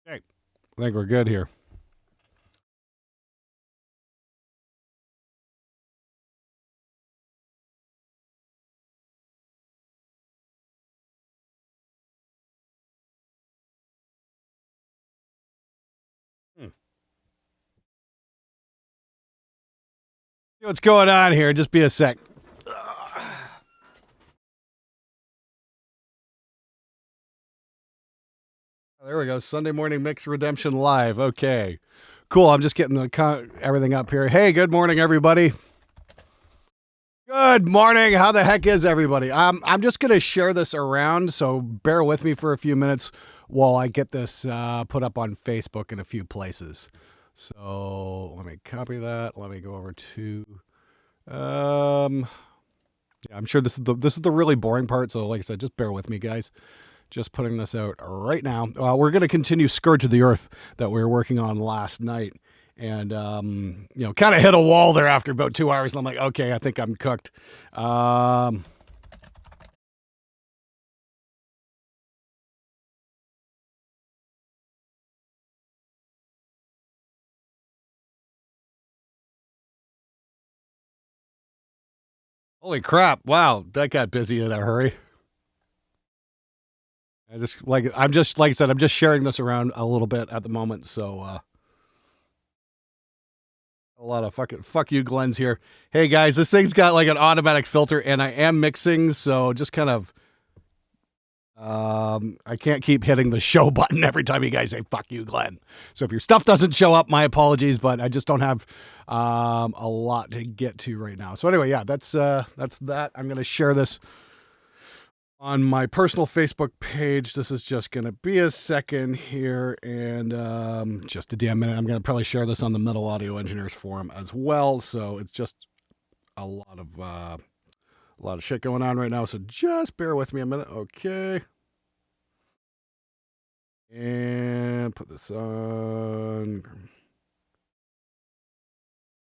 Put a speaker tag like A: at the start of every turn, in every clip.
A: Okay, I think we're good here. See what's going on here? Just be a sec. There we go. Sunday morning mix redemption live. Okay, cool. I'm just getting everything up here. Hey, good morning, everybody. Good morning. How the heck is everybody? I'm just gonna share this around, so bear with me for a few minutes while I get this put up on Facebook in a few places. So let me copy that. Let me go over to. Yeah, I'm sure this is the really boring part. So like I said, just bear with me, guys. Just putting this out right now. We're going to continue Scourge of the Earth that we were working on last night. And, kind of hit a wall there after about 2 hours. And I'm like, okay, I think I'm cooked. Holy crap. Wow. That got busy in a hurry. I'm just like I said, I'm just sharing this around a little bit at the moment. So, a lot of fuck you, Glenn's here. Hey guys, this thing's got like an automatic filter, and I am mixing, so just kind of. I can't keep hitting the show button every time you guys say "fuck you, Glenn." So if your stuff doesn't show up, my apologies, but I just don't have a lot to get to right now. So anyway, yeah, that's that. I'm gonna share this on my personal Facebook page. This is just going to be a second here, and just a damn minute. I'm going to probably share this on the Metal Audio Engineers Forum as well. So it's just a lot of shit going on right now. So just bear with me a minute, okay? And put this on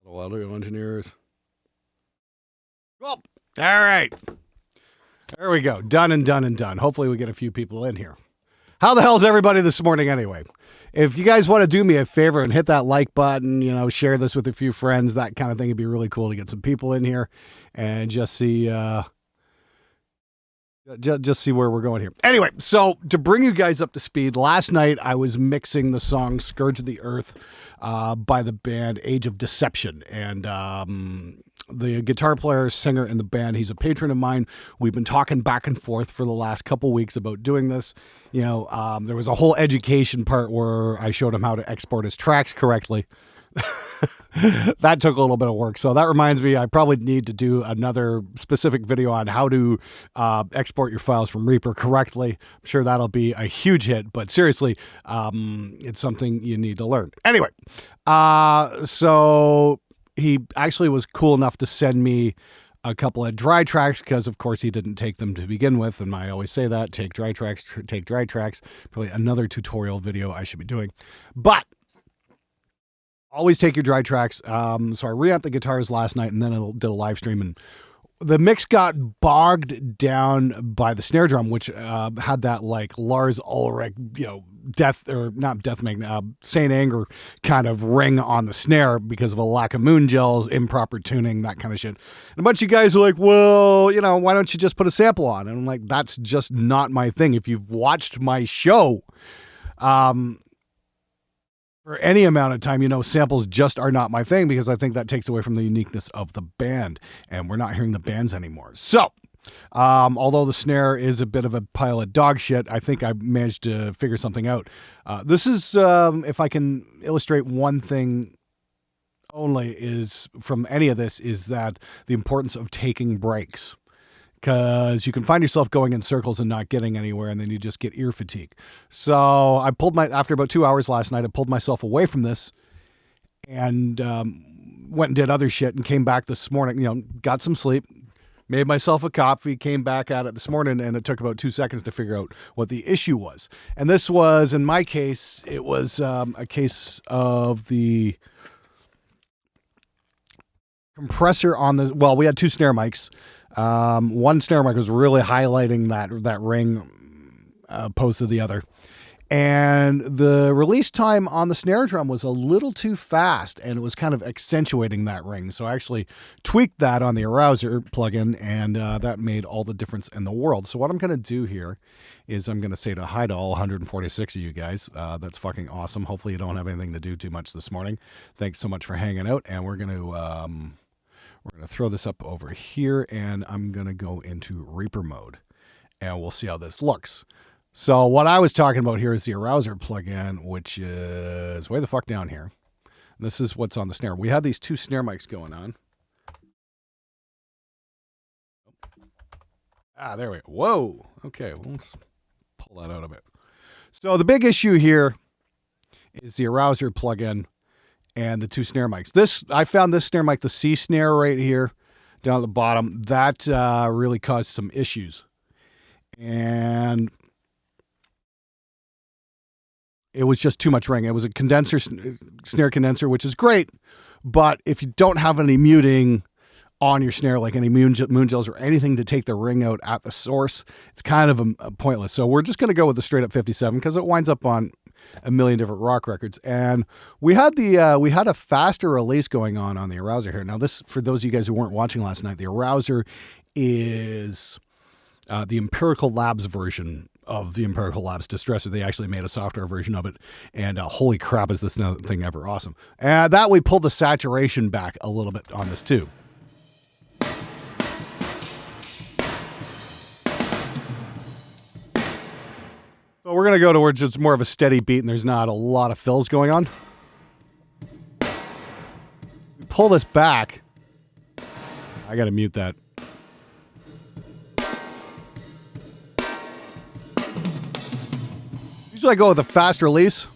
A: Metal Audio Engineers. Well, all right. There we go. Done and done and done. Hopefully we get a few people in here. How the hell's everybody this morning anyway? If you guys want to do me a favor and hit that like button, share this with a few friends, that kind of thing, it'd be really cool to get some people in here and just see where we're going here. Anyway, so to bring you guys up to speed, last night I was mixing the song Scourge of the Earth by the band Age of Deception. And the guitar player, singer in the band, he's a patron of mine. We've been talking back and forth for the last couple weeks about doing this. There was a whole education part where I showed him how to export his tracks correctly. That took a little bit of work. So that reminds me, I probably need to do another specific video on how to export your files from Reaper correctly. I'm sure that'll be a huge hit, but seriously, it's something you need to learn. Anyway, so he actually was cool enough to send me a couple of dry tracks because, of course, he didn't take them to begin with. And I always say that, take dry tracks. Probably another tutorial video I should be doing. But always take your dry tracks. So I reamped the guitars last night and then I did a live stream, and the mix got bogged down by the snare drum, which had that like Lars Ulrich, Saint Anger kind of ring on the snare because of a lack of moon gels, improper tuning, that kind of shit. And a bunch of guys were like, well, why don't you just put a sample on? And I'm like, that's just not my thing. If you've watched my show, for any amount of time, samples just are not my thing because I think that takes away from the uniqueness of the band, and we're not hearing the bands anymore. So, although the snare is a bit of a pile of dog shit, I think I managed to figure something out. This is, if I can illustrate one thing only is from any of this, is that the importance of taking breaks. Because you can find yourself going in circles and not getting anywhere, and then you just get ear fatigue. So I after about 2 hours last night, I pulled myself away from this and went and did other shit and came back this morning, got some sleep, made myself a coffee, came back at it this morning, and it took about 2 seconds to figure out what the issue was. And this was, in my case, it was a case of the compressor on we had 2 snare mics. One snare mic was really highlighting that ring opposed to the other. And the release time on the snare drum was a little too fast, and it was kind of accentuating that ring. So I actually tweaked that on the Arouser plugin, and that made all the difference in the world. So what I'm going to do here is I'm going to say hi to all 146 of you guys. That's fucking awesome. Hopefully you don't have anything to do too much this morning. Thanks so much for hanging out, and we're going to throw this up over here, and I'm going to go into Reaper mode, and we'll see how this looks. So what I was talking about here is the Arouser plugin, which is way the fuck down here. And this is what's on the snare. We had these two snare mics going on. There we go. Whoa. Okay, well, let's pull that out a bit. So the big issue here is the Arouser plugin and the two snare mics. I found this snare mic, the C snare right here, down at the bottom, that really caused some issues. And it was just too much ring. It was a condenser, snare condenser, which is great. But if you don't have any muting on your snare, like any moon gels or anything to take the ring out at the source, it's kind of pointless. So we're just going to go with the straight up 57 because it winds up on a million different rock records. And we had a faster release going on the Arouser here. Now this, for those of you guys who weren't watching last night, the Arouser is the Empirical Labs version of the Empirical Labs Distressor. They actually made a software version of it, and holy crap, is this thing ever awesome. And that we pulled the saturation back a little bit on this too. So we're going to go to where it's just more of a steady beat and there's not a lot of fills going on. We pull this back. I got to mute that. Usually I go with a fast release.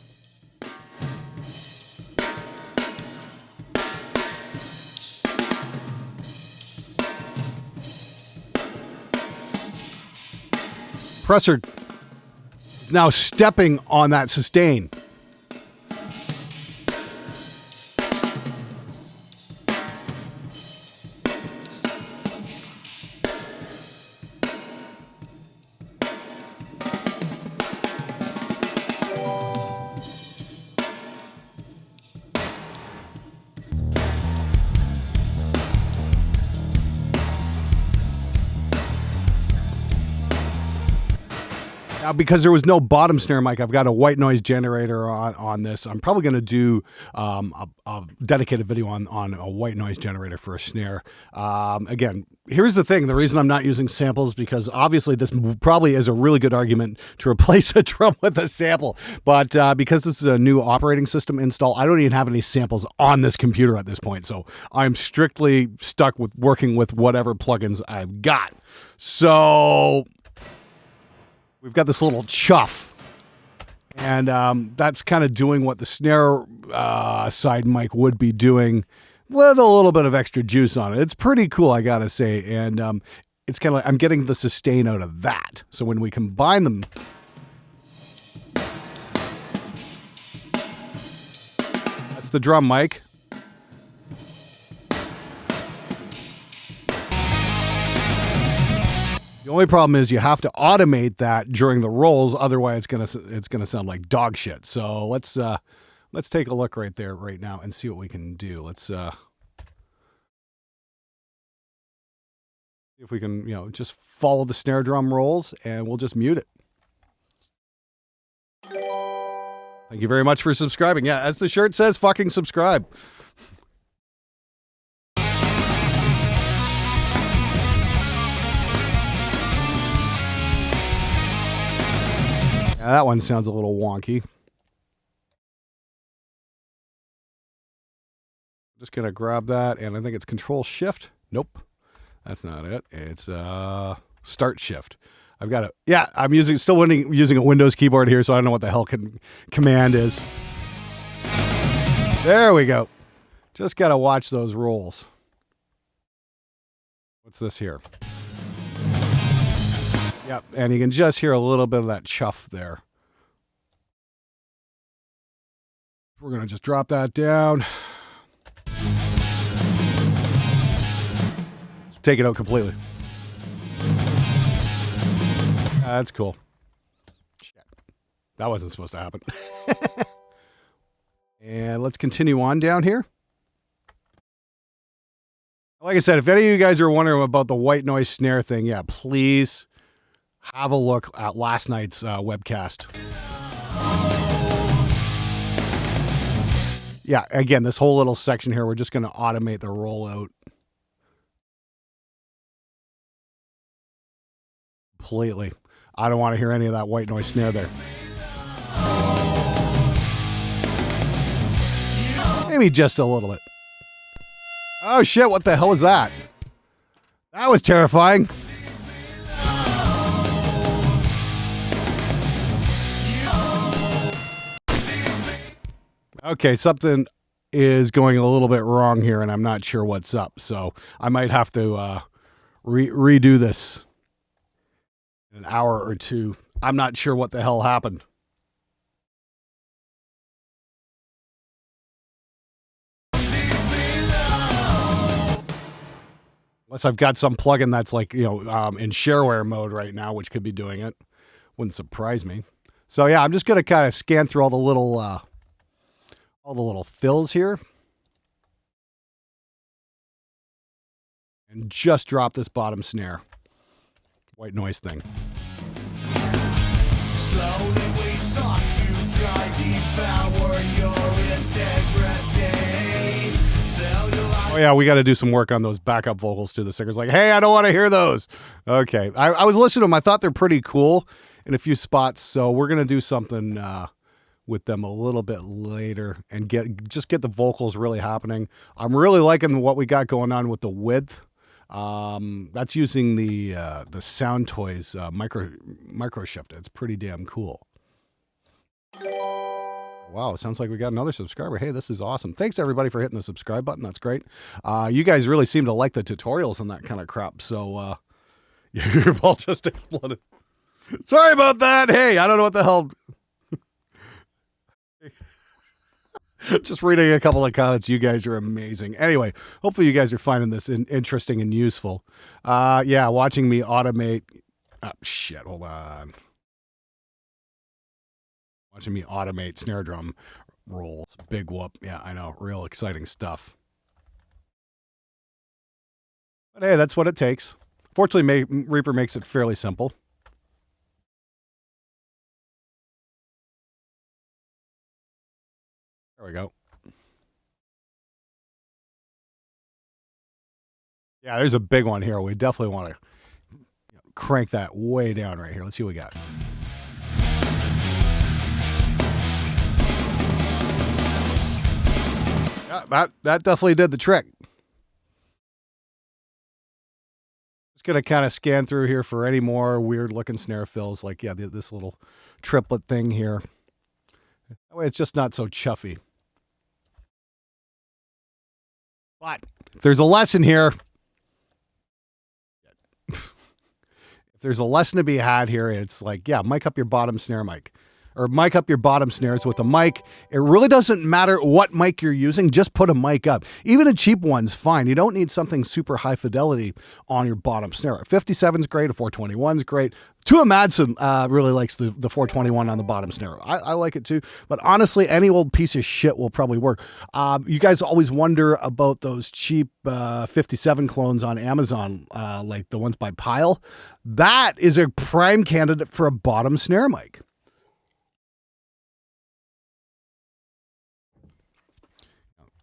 A: Compressor is now stepping on that sustain. Now, because there was no bottom snare mic, I've got a white noise generator on this. I'm probably going to do a dedicated video on a white noise generator for a snare. Again, here's the thing. The reason I'm not using samples, because obviously this probably is a really good argument to replace a drum with a sample. But because this is a new operating system install, I don't even have any samples on this computer at this point. So I'm strictly stuck with working with whatever plugins I've got. So we've got this little chuff, and that's kind of doing what the snare side mic would be doing with a little bit of extra juice on it. It's pretty cool, I gotta say, and it's kind of like I'm getting the sustain out of that. So when we combine them, that's the drum mic. The only problem is you have to automate that during the rolls, otherwise it's gonna sound like dog shit. So let's take a look right there right now and see what we can do. Let's see if we can just follow the snare drum rolls, and we'll just mute it. Thank you very much for subscribing. Yeah, as the shirt says, fucking subscribe. Yeah, that one sounds a little wonky. Just gonna grab that, and I think it's Control Shift. Nope, that's not it. It's Start Shift. I've got it. Yeah, I'm still using a Windows keyboard here, so I don't know what the hell command is. There we go. Just gotta watch those rolls. What's this here? Yep, and you can just hear a little bit of that chuff there. We're going to just drop that down. Take it out completely. That's cool. Shit. that wasn't supposed to happen. And let's continue on down here. Like I said, if any of you guys are wondering about the white noise snare thing, yeah, please have a look at last night's webcast. Yeah, again, this whole little section here, we're just going to automate the rollout completely. I don't want to hear any of that white noise snare there. Maybe just a little bit. Oh shit, what the hell was that? That was terrifying. Okay, something is going a little bit wrong here, and I'm not sure what's up. So I might have to redo this in an hour or two. I'm not sure what the hell happened. Unless I've got some plugin that's like, in shareware mode right now, which could be doing it. Wouldn't surprise me. So yeah, I'm just going to kind of scan through all the little fills here. And just drop this bottom snare. White noise thing. Slowly we suck you dry, devour your integrity. Oh yeah, we got to do some work on those backup vocals too. The singer's like, hey, I don't want to hear those. Okay, I was listening to them. I thought they're pretty cool in a few spots. So we're going to do something with them a little bit later and get the vocals really happening. I'm really liking what we got going on with the width. That's using the Sound Toys micro shift. It's pretty damn cool. Wow, it sounds like we got another subscriber. Hey, this is awesome. Thanks everybody for hitting the subscribe button. That's great. You guys really seem to like the tutorials and that kind of crap. So your ball just exploded. Sorry about that. Hey, I don't know what the hell. Just reading a couple of comments. You guys are amazing. Anyway, hopefully you guys are finding this interesting and useful. Yeah, watching me automate. Oh, shit, hold on. Watching me automate snare drum rolls. Big whoop. Yeah, I know. Real exciting stuff. But hey, that's what it takes. Fortunately, Reaper makes it fairly simple. There we go. Yeah, there's a big one here. We definitely want to crank that way down right here. Let's see what we got. Yeah, that definitely did the trick. Just going to kind of scan through here for any more weird looking snare fills. Like, yeah, this little triplet thing here. That way it's just not so chuffy. But if there's a lesson here, if there's a lesson to be had here, it's like, yeah, mic up your bottom snare mic. Or mic up your bottom snares with a mic. It really doesn't matter what mic you're using. Just put a mic up. Even a cheap one's fine. You don't need something super high fidelity on your bottom snare. A 57's great. A 421's great. Tua Madsen really likes the 421 on the bottom snare. I like it too. But honestly, any old piece of shit will probably work. You guys always wonder about those cheap 57 clones on Amazon, like the ones by Pile. That is a prime candidate for a bottom snare mic.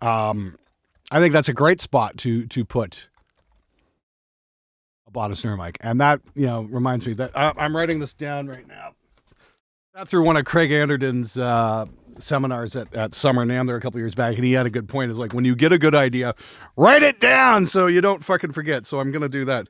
A: I think that's a great spot to put a bottom snare mic. And that, reminds me that I'm writing this down right now. Got through one of Craig Anderton's seminars at Summer NAMM there a couple years back, and he had a good point. Is like, when you get a good idea, write it down so you don't fucking forget. So I'm going to do that.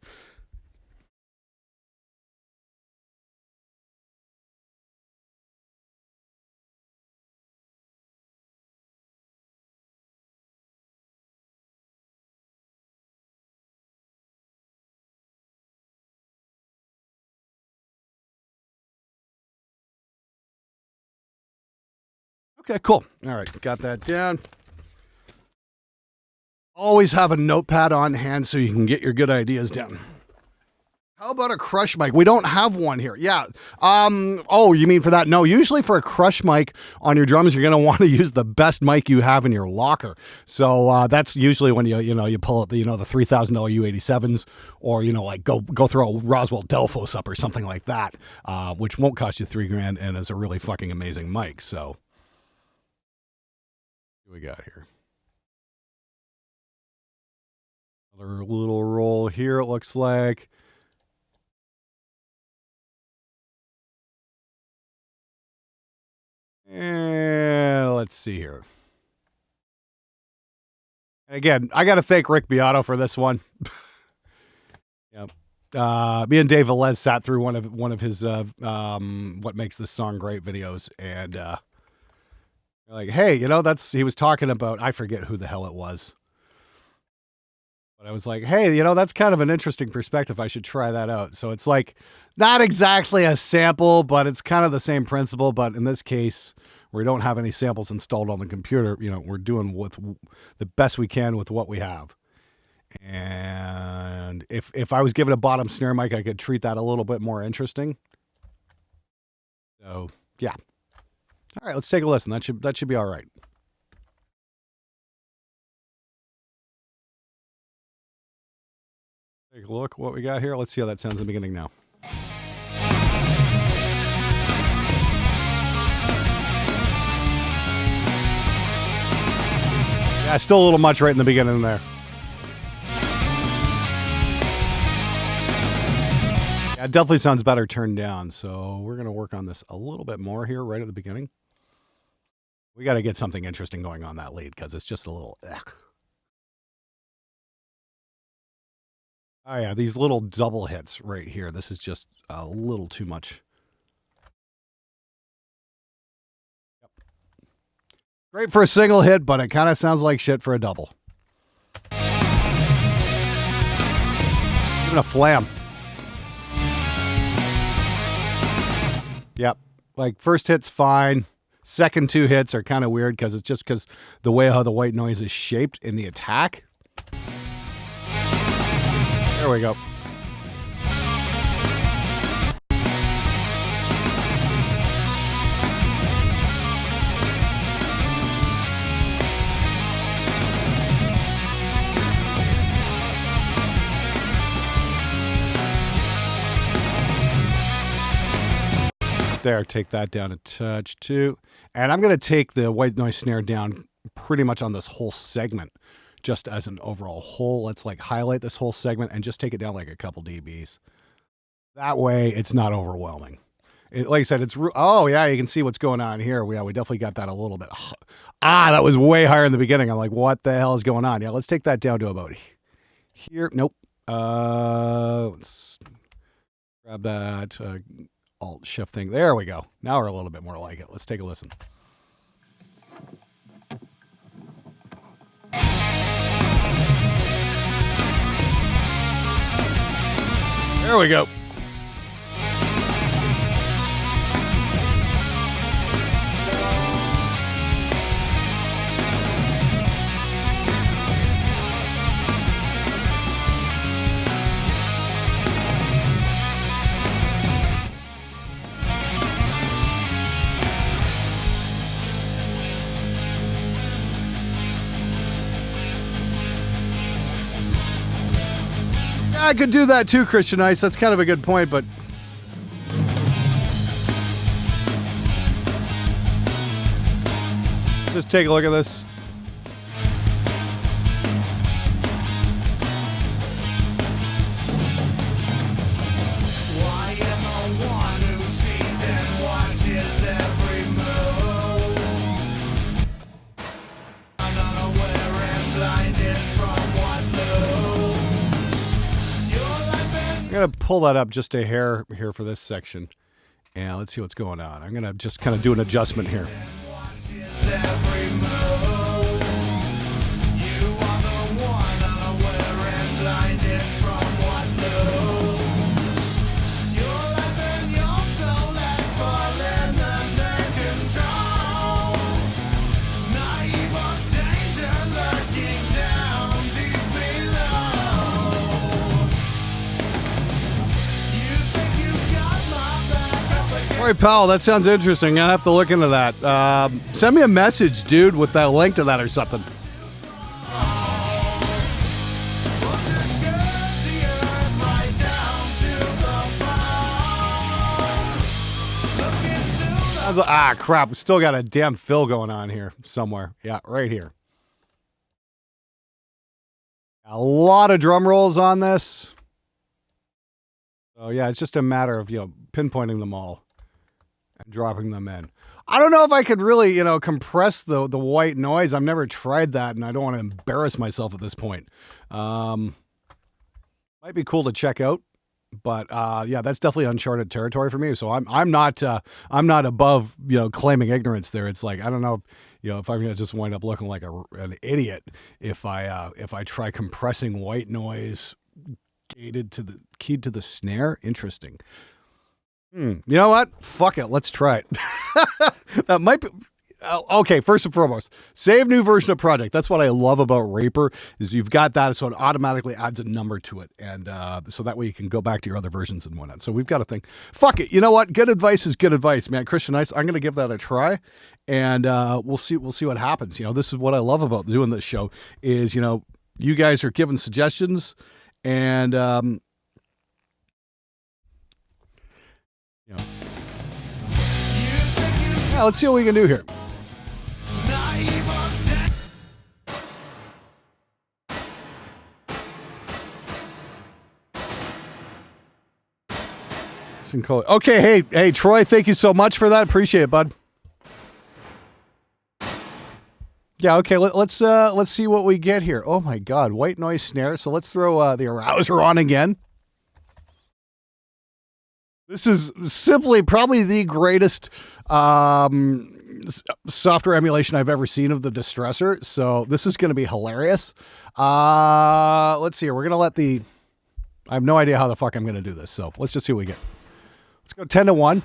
A: Okay, cool. All right, got that down. Always have a notepad on hand so you can get your good ideas down. How about a crush mic? We don't have one here. Yeah. Oh, you mean for that? No, usually for a crush mic on your drums, you're going to want to use the best mic you have in your locker. So that's usually when you pull out the $3,000 U87s, or like go throw a Roswell Delphos up or something like that, which won't cost you $3,000 and is a really fucking amazing mic. So what do we got here? Another little roll here, it looks like. And let's see here. And again, I got to thank Rick Beato for this one. Yep. Me and Dave Velez sat through one of his "What Makes This Song Great" videos, and like, hey, he was talking about, I forget who the hell it was, but I was like, hey, that's kind of an interesting perspective. I should try that out. So it's like not exactly a sample, but it's kind of the same principle. But in this case, we don't have any samples installed on the computer. We're doing with the best we can with what we have. And if I was given a bottom snare mic, I could treat that a little bit more interesting. So yeah. All right, let's take a listen. That should be all right. Take a look what we got here. Let's see how that sounds in the beginning now. Yeah, still a little much right in the beginning there. Yeah, it definitely sounds better turned down. So we're going to work on this a little bit more here right at the beginning. We got to get something interesting going on that lead because it's just a little ugh. Oh yeah, these little double hits right here. This is just a little too much. Yep. Great for a single hit, but it kind of sounds like shit for a double. Even a flam. Yep. Like first hit's fine. Second two hits are kind of weird because it's just because the way how the white noise is shaped in the attack. There we go. There, take that down a touch too. And I'm going to take the white noise snare down pretty much on this whole segment, just as an overall whole. Let's like highlight this whole segment and just take it down like a couple dBs. That way it's not overwhelming. Like I said, it's, oh yeah, you can see what's going on here. We definitely got that a little bit. That was way higher in the beginning. I'm like, what the hell is going on? Yeah, let's take that down to about here. Nope. Let's grab that. Alt shifting. There we go. Now we're a little bit more like it. Let's take a listen. There we go. I could do that too, Christian Ice. That's kind of a good point, but just take a look at this.
B: Why am I one who sees and watches every move? I'm unaware and blinded from what
A: I'm going to pull that up just a hair here for this section. And let's see what's going on. I'm going to just kind of do an adjustment here. Troy Powell, that sounds interesting. I'll have to look into that. Send me a message, dude, with that link to that or something. Ah, crap. We still got a damn fill going on here somewhere. Yeah, right here. A lot of drum rolls on this. So, yeah, it's just a matter of, pinpointing them all and dropping them in. I don't know if I could really, compress the white noise. I've never tried that, and I don't want to embarrass myself at this point. Might be cool to check out. But yeah, that's definitely uncharted territory for me. So I'm not above claiming ignorance there. It's like I don't know if I'm gonna just wind up looking like an idiot if I try compressing white noise keyed to the snare. Interesting. You know what? Fuck it. Let's try it. That might be. Okay, first and foremost, save new version of project. That's what I love about Reaper is you've got that, so it automatically adds a number to it, and so that way you can go back to your other versions and whatnot. So we've got to think. Fuck it, you know what? Good advice is good advice, man. Christian Ice, I'm going to give that a try, and we'll see what happens. This is what I love about doing this show is you guys are giving suggestions, and yeah, let's see what we can do here. Okay, hey, Troy, thank you so much for that. Appreciate it, bud. Yeah, okay, let's see what we get here. Oh my God, white noise snare. So let's throw the arouser on again. This is simply probably the greatest software emulation I've ever seen of the distressor. So this is going to be hilarious. Let's see here. We're going to let I have no idea how the fuck I'm going to do this. So let's just see what we get. Let's go 10-1.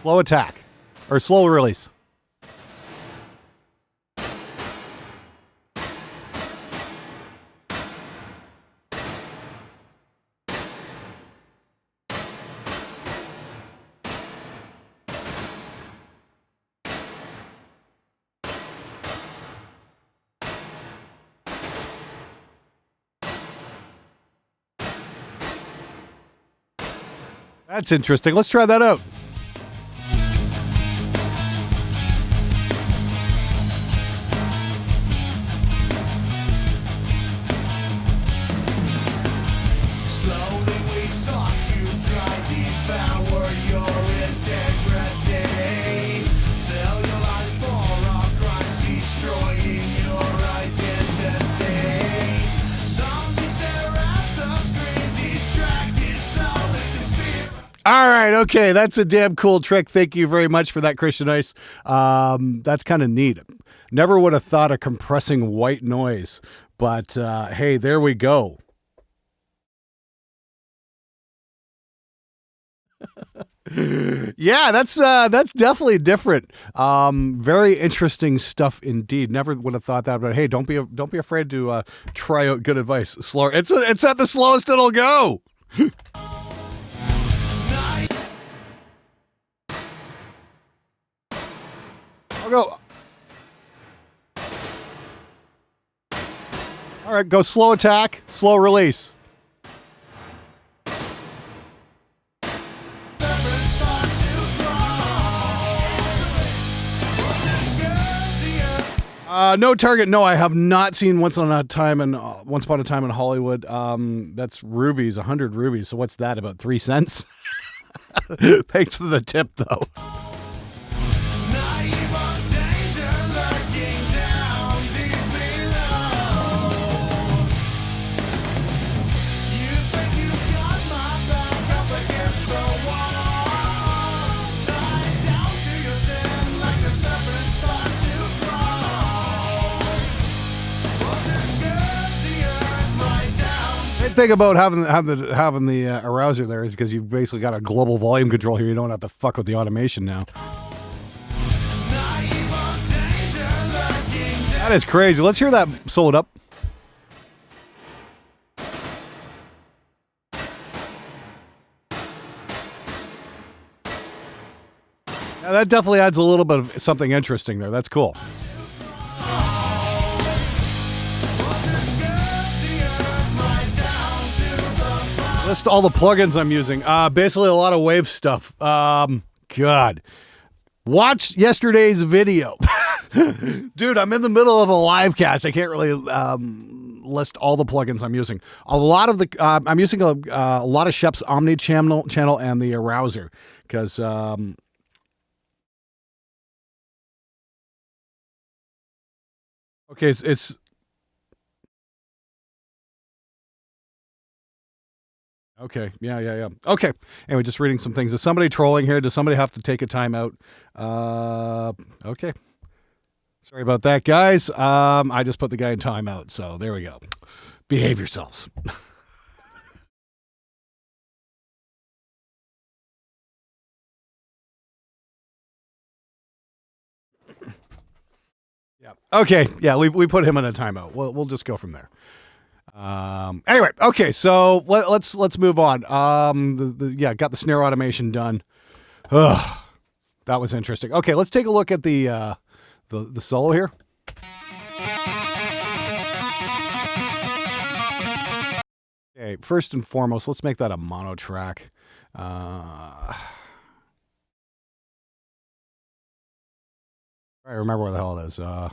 A: Slow attack. Or slow release. That's interesting. Let's try that out.
B: Slowly we suck you dry, devour your integrity. Sell your life for our crimes, destroying your identity. Zombies stare at the screen, distracted soulless conspiracy.
A: All right, okay, that's a damn cool trick. Thank you very much for that, Christian Ice. That's kind of neat. Never would have thought of compressing white noise, but hey, there we go. Yeah, that's definitely different. Very interesting stuff indeed. Never would have thought that, but hey, don't be afraid to try out good advice. Slower. It's at the slowest it'll go. I'll go. All right, go slow attack, slow release. No target. No, I have not seen Once Upon a Time in Hollywood. That's rubies, 100 rubies. So what's that? About 3 cents? Thanks for the tip, though. Thing about having the arouser there is because you've basically got a global volume control here. You don't have to fuck with the automation now. That is crazy. Let's hear that soloed up. That definitely adds a little bit of something interesting there. That's cool. List all the plugins I'm using. Basically a lot of wave stuff. God. Watch yesterday's video. Dude, I'm in the middle of a live cast. I can't really list all the plugins I'm using. A lot of the I'm using a lot of Shep's Omni channel and the Arouser because okay, it's okay. Yeah. Okay. Anyway, just reading some things. Is somebody trolling here? Does somebody have to take a time out? Okay. Sorry about that, guys. I just put the guy in timeout, so there we go. Behave yourselves. Yeah. Okay. Yeah, we put him in a timeout. We'll just go from there. Anyway, okay. So let's move on. Yeah, got the snare automation done. Ugh, that was interesting. Okay, let's take a look at the solo here. Okay, first and foremost, let's make that a mono track. I remember where the hell it is. Down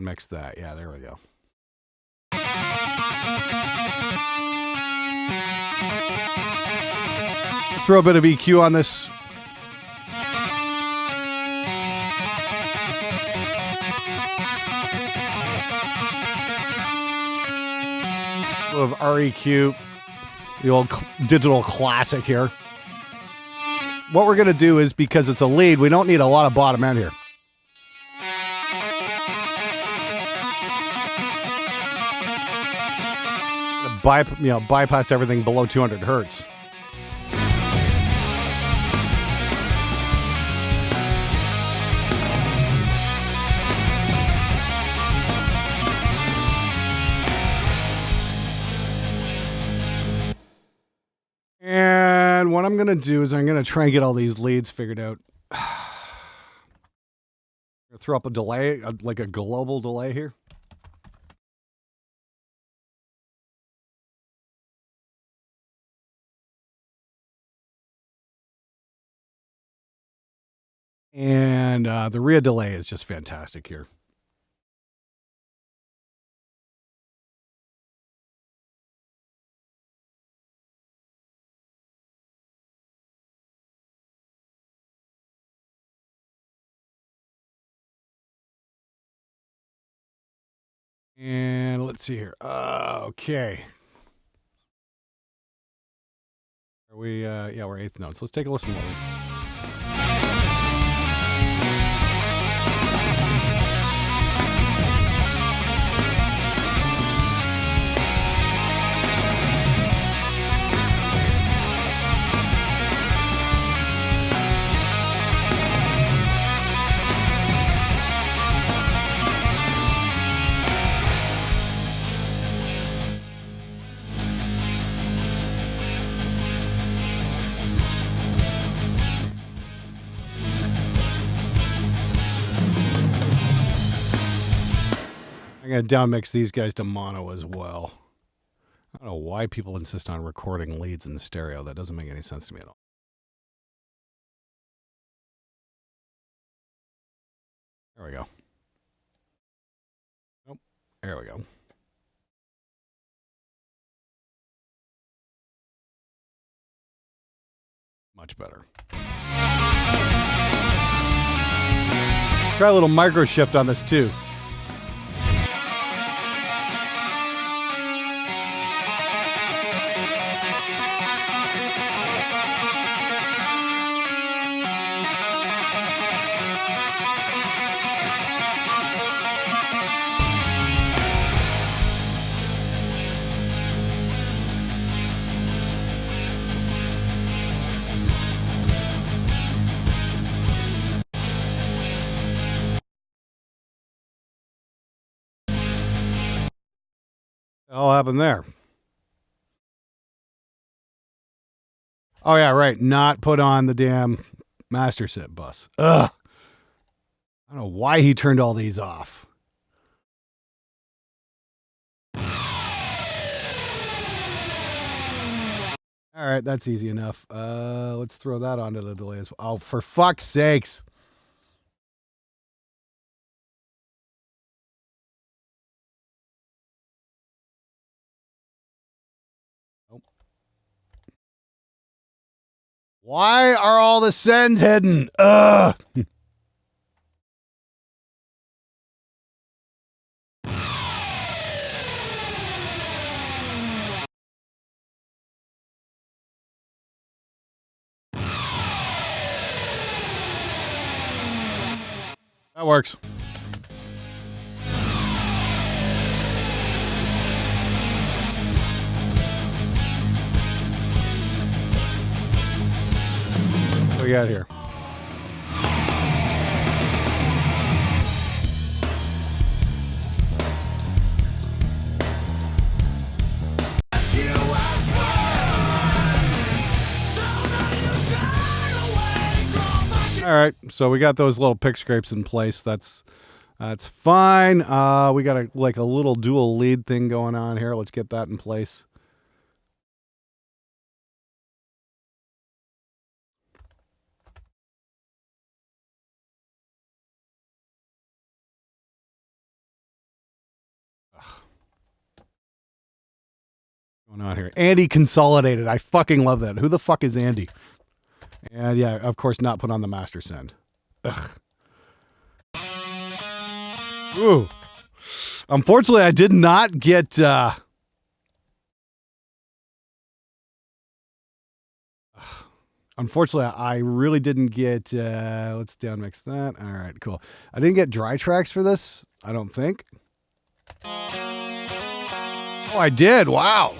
A: mix that. Yeah, there we go. Throw a bit of EQ on this. Of REQ, the old digital classic here. What we're going to do is, because it's a lead, we don't need a lot of bottom end here. Bypass everything below 200 hertz. And what I'm going to do is I'm going to try and get all these leads figured out. Throw up a delay, like a global delay here. And the rear delay is just fantastic here. And let's see here. Okay. Are we, yeah, we're eighth notes. Let's take a listen to what we... I'm going to downmix these guys to mono as well. I don't know why people insist on recording leads in the stereo. That doesn't make any sense to me at all. There we go. Nope. There we go. Much better. Try a little micro shift on this too. What happened there? Oh yeah, right. Not put on the damn master set bus. Ugh. I don't know why he turned all these off. All right, that's easy enough. Let's throw that onto the delay as well. Oh, for fuck's sakes. Nope. Why are all the sends hidden? Ugh. That works. What we got here? All right, so we got those little pick scrapes in place. That's fine. We got a little dual lead thing going on here. Let's get that in place. Going on here? Andy Consolidated. I fucking love that. Who the fuck is Andy? And yeah, of course, not put on the master send. Ugh. Ooh. Unfortunately, I did not get. Unfortunately, I really didn't get. Let's down mix that. All right, cool. I didn't get dry tracks for this. I don't think. Oh, I did. Wow.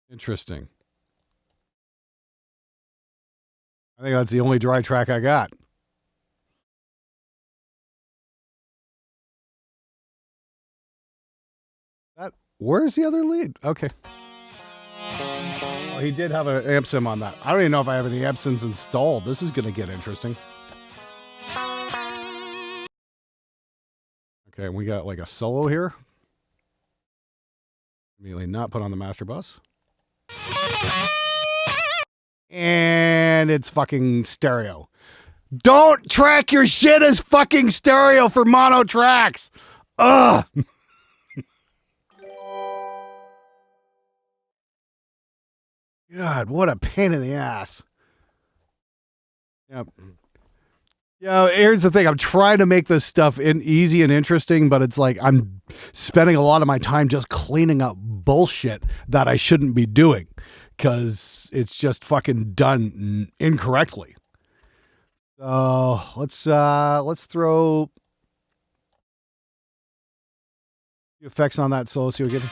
A: Interesting. I think that's the only dry track I got. Where's the other lead? Okay. Oh, he did have an amp sim on that. I don't even know if I have any amp sims installed. This is going to get interesting. Okay, we got like a solo here. Immediately not put on the master bus. And it's fucking stereo. Don't track your shit as fucking stereo for mono tracks. Ugh. God, what a pain in the ass. Yep. Yeah, here's the thing. I'm trying to make this stuff easy and interesting, but it's like I'm spending a lot of my time just cleaning up bullshit that I shouldn't be doing because it's just fucking done incorrectly. So let's throw effects on that solo. See what we get.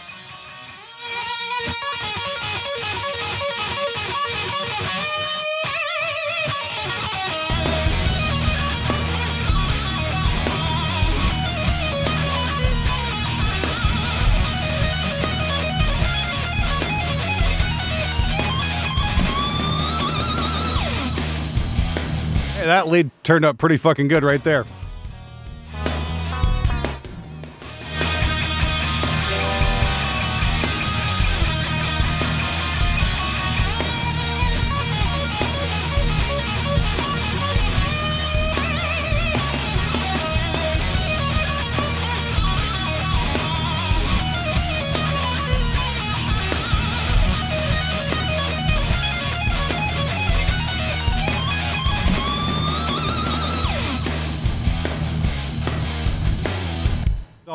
A: Hey, that lead turned up pretty fucking good right there.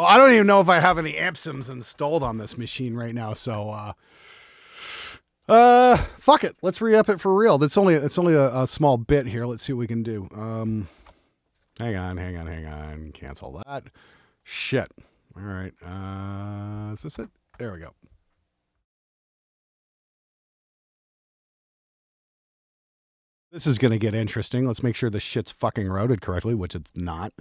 A: I don't even know if I have any amp sims installed on this machine right now, so fuck it. Let's re-up it for real. It's only a small bit here. Let's see what we can do. Hang on. Cancel that. Shit. All right. Is this it? There we go. This is going to get interesting. Let's make sure the shit's fucking routed correctly, which it's not.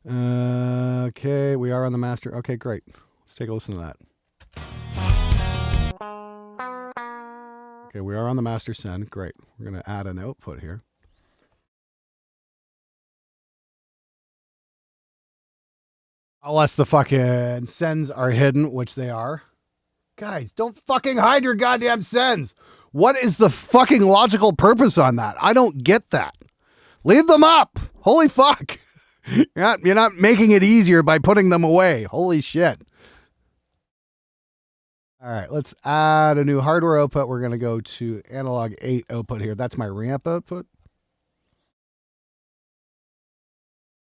A: Okay, we are on the master. Okay, great. Let's take a listen to that. Okay, we are on the master send. Great. We're going to add an output here. Unless the fucking sends are hidden, which they are. Guys, don't fucking hide your goddamn sends. What is the fucking logical purpose on that? I don't get that. Leave them up. Holy fuck. You're not making it easier by putting them away. Holy shit. All right, let's add a new hardware output. We're going to go to analog 8 output here. That's my ramp output.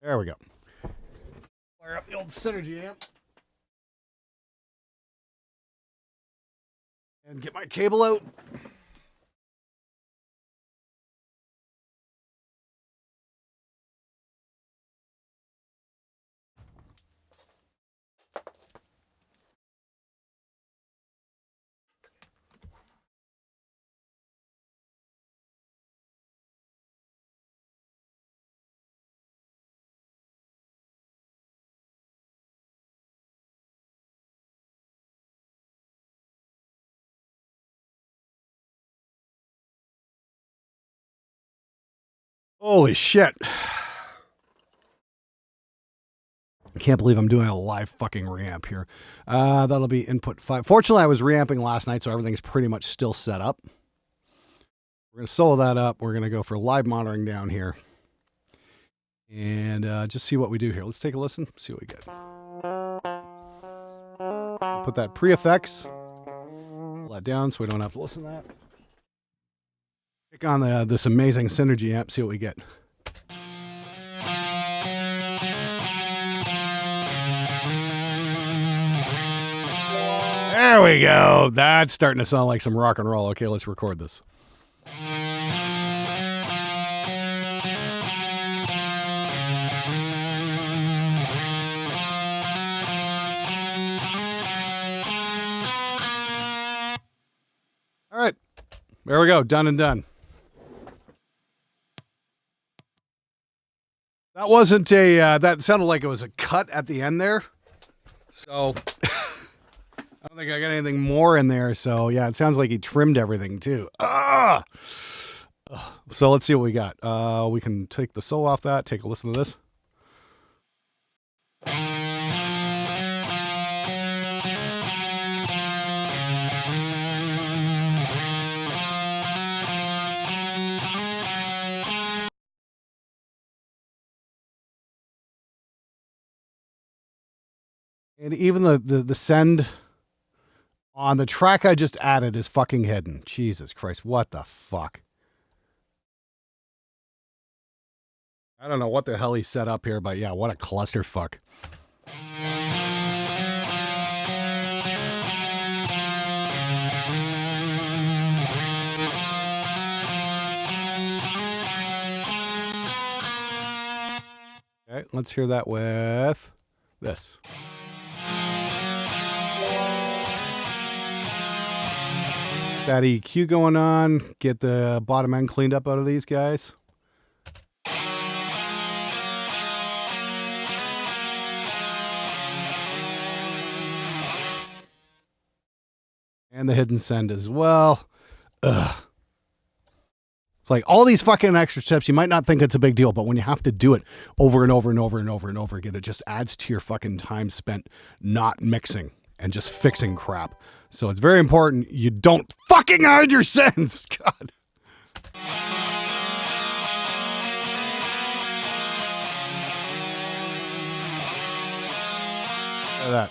A: There we go. Fire up the old Synergy amp. And get my cable out. Holy shit. I can't believe I'm doing a live fucking reamp here. That'll be input 5. Fortunately, I was reamping last night, so everything's pretty much still set up. We're going to solo that up. We're going to go for live monitoring down here. And just see what we do here. Let's take a listen, see what we get. Put that pre-effects. Pull that down so we don't have to listen to that. Pick on this amazing Synergy amp, see what we get. There we go. That's starting to sound like some rock and roll. Okay, let's record this. All right. There we go. Done and done. That wasn't a, that sounded like it was a cut at the end there. So I don't think I got anything more in there. So yeah, it sounds like he trimmed everything too. So let's see what we got. We can take the solo off that, take a listen to this. And even the send on the track I just added is fucking hidden. Jesus Christ, what the fuck? I don't know what the hell he set up here, but yeah, what a clusterfuck. Okay, let's hear that with this. That EQ going on, get the bottom end cleaned up out of these guys. And the hidden send as well. Ugh. It's like all these fucking extra steps, you might not think it's a big deal, but when you have to do it over and over and over and over and over again, it just adds to your fucking time spent not mixing and just fixing crap. So it's very important you don't fucking hide your sends. God. Look at that.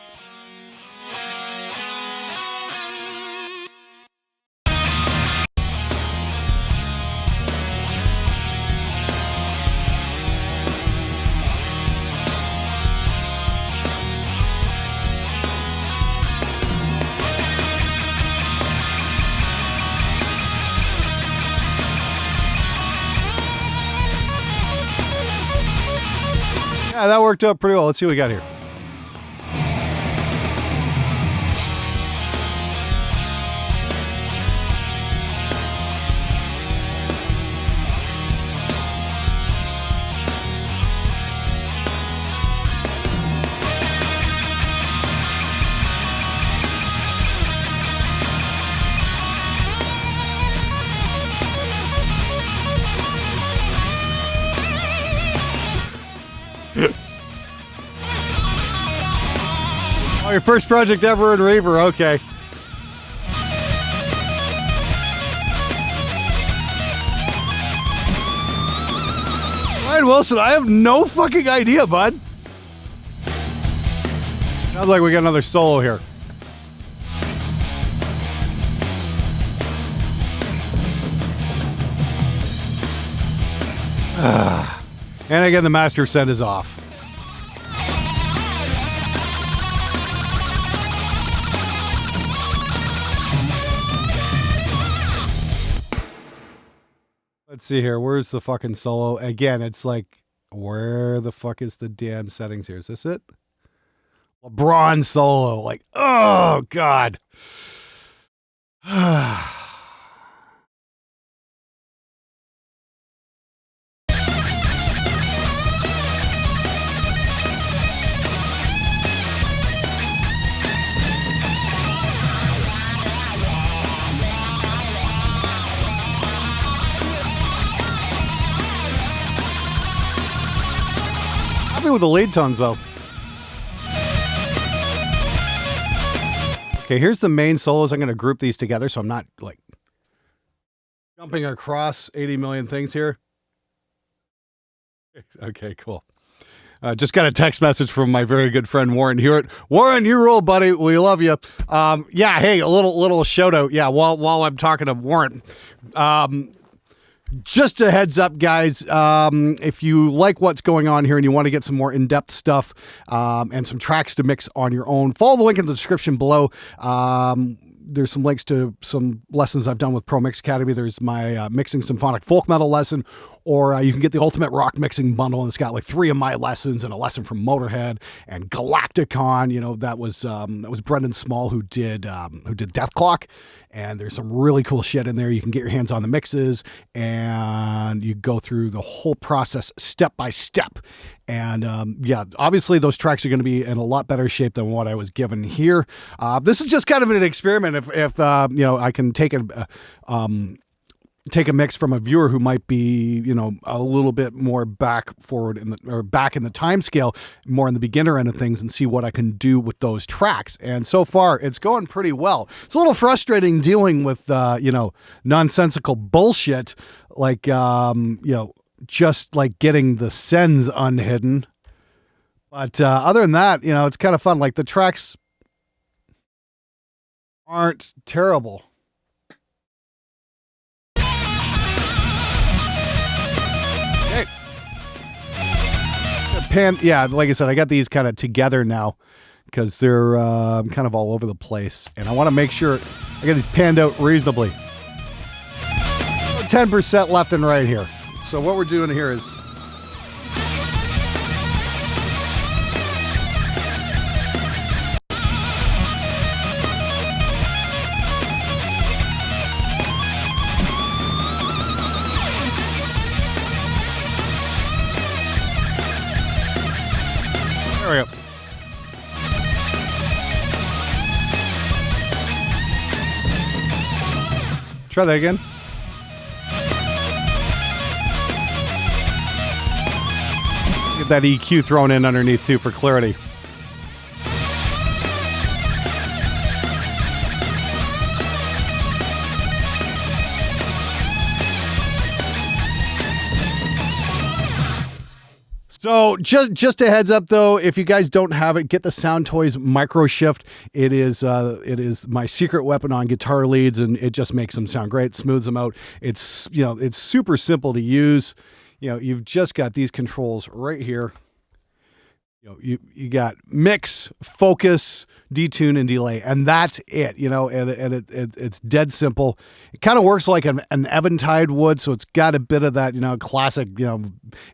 A: Yeah, that worked out pretty well. Let's see what we got here. Oh, your first project ever in Reaper. Okay. Ryan Wilson, I have no fucking idea, bud. Sounds like we got another solo here. And again, the master send is off. Let's see here. Where's the fucking solo? Again, it's like, where the fuck is the damn settings here? Is this it? LeBron solo. Like, oh, God. Happy with the lead tones, though. Okay, here's the main solos. I'm going to group these together so I'm not, like, jumping across 80 million things here. Okay, cool. Just got a text message from my very good friend Warren Hewitt. Warren, you rule, buddy. We love you. Yeah, hey, a little shout out. Yeah, while I'm talking to Warren. Just a heads up, guys, if you like what's going on here and you want to get some more in-depth stuff and some tracks to mix on your own, follow the link in the description below. There's some links to some lessons I've done with Pro Mix Academy. There's my mixing symphonic folk metal lesson, or you can get the ultimate rock mixing bundle, and it's got like 3 of my lessons and a lesson from Motorhead and Galacticon. You know, that was Brendan Small who did Death Clock, and there's some really cool shit in there. You can get your hands on the mixes, and you go through the whole process step by step. And yeah, obviously those tracks are going to be in a lot better shape than what I was given here. This is just kind of an experiment. If you know, I can take a mix from a viewer who might be, you know, a little bit more back in the time scale, more in the beginner end of things, and see what I can do with those tracks. And so far, it's going pretty well. It's a little frustrating dealing with, you know, nonsensical bullshit like, you know, just like getting the sends unhidden. But other than that, you know, it's kind of fun. Like the tracks aren't terrible. Okay. Yeah, like I said, I got these kind of together now because they're kind of all over the place. And I want to make sure I get these panned out reasonably. 10% left and right here. So what we're doing here is there we go. Try that again. Get that EQ thrown in underneath too for clarity. So just a heads up though, if you guys don't have it, get the Sound Toys Micro Shift. It is my secret weapon on guitar leads, and it just makes them sound great, smooths them out. It's, you know, it's super simple to use. You know, you've just got these controls right here. You know, you got mix, focus, detune, and delay, and that's it. You know, and it's dead simple. It kind of works like an Eventide would, so it's got a bit of that, you know, classic, you know,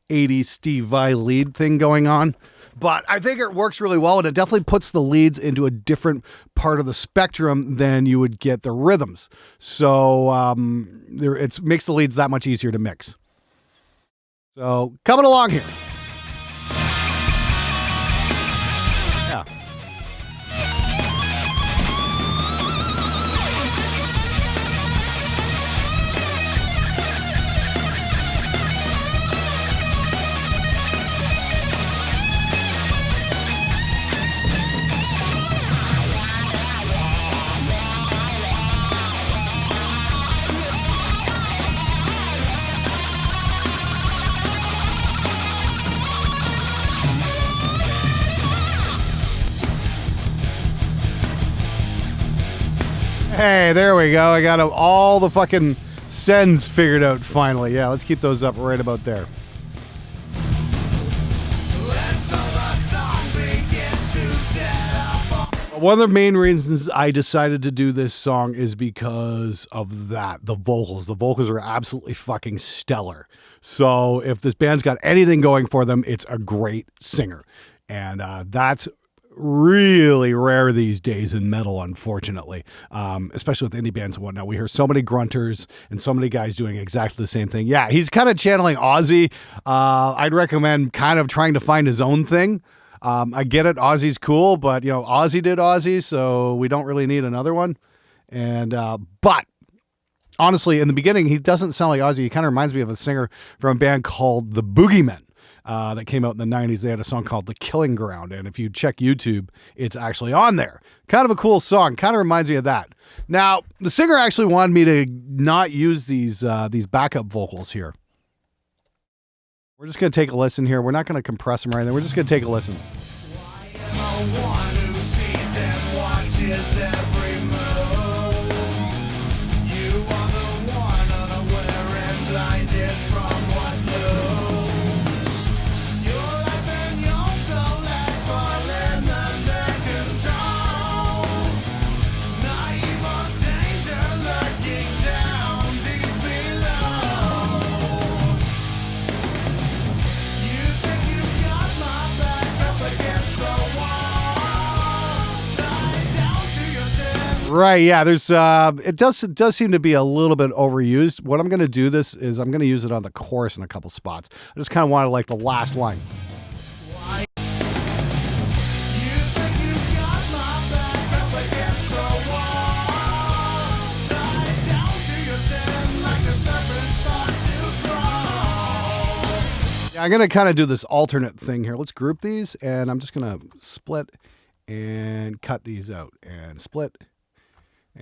A: 80s Steve Vai lead thing going on. But I think it works really well, and it definitely puts the leads into a different part of the spectrum than you would get the rhythms. So it makes the leads that much easier to mix. So coming along here. Yeah. Hey, there we go. I got all the fucking sends figured out finally. Yeah, let's keep those up right about there.
B: And so the song begins to set up.
A: One of the main reasons I decided to do this song is because of that, the vocals. The vocals are absolutely fucking stellar. So if this band's got anything going for them, it's a great singer. And that's really rare these days in metal, unfortunately, especially with indie bands and whatnot. We hear so many grunters and so many guys doing exactly the same thing. Yeah, he's kind of channeling Ozzy. I'd recommend kind of trying to find his own thing. I get it, Ozzy's cool, but you know, Ozzy did Ozzy, so we don't really need another one. And but honestly, in the beginning, he doesn't sound like Ozzy. He kind of reminds me of a singer from a band called the Boogeymen. That came out in the 90s. They had a song called The Killing Ground. And if you check YouTube, it's actually on there. Kind of a cool song. Kind of reminds me of that. Now, the singer actually wanted me to not use these backup vocals here. We're just going to take a listen here. We're not going to compress them or anything. We're just going to take a listen.
B: I am the one who sees and watches every move. You are the one unaware and blinded from what moves. Your life and your soul has fallen under control. Naive of danger lurking down deep below. You think you've got my back up against the wall. Die down to your sin.
A: Right, yeah, there's it does seem to be a little bit overused. What I'm going to do this is I'm going to use it on the chorus in a couple spots. I just kind of wanted like the last line.
B: You think you've got my back up against the wall. Die down to your sin like a serpent start to crawl.
A: Yeah, I'm going to kind of do this alternate thing here. Let's group these, and I'm just going to split and cut these out and split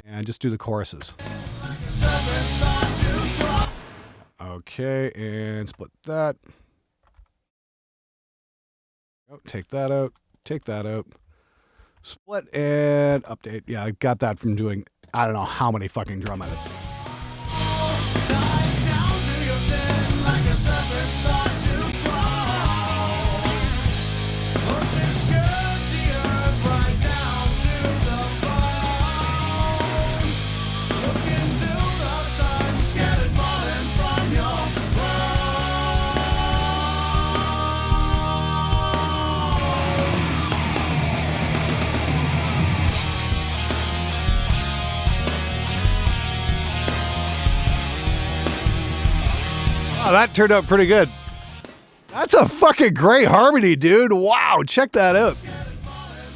A: and just do the choruses.
B: Serpent start to crawl.
A: Okay, and split that. Oh, take that out. Take that out. Split and update. Yeah, I got that from doing I don't know how many fucking drum edits.
B: Die down to your sin like a serpent start to crawl. Put your scourge to the earth right down to the bone. Look into the sun, scattered falling from your throne.
A: Oh, that turned out pretty good. That's a fucking great harmony, dude. Wow, check that out.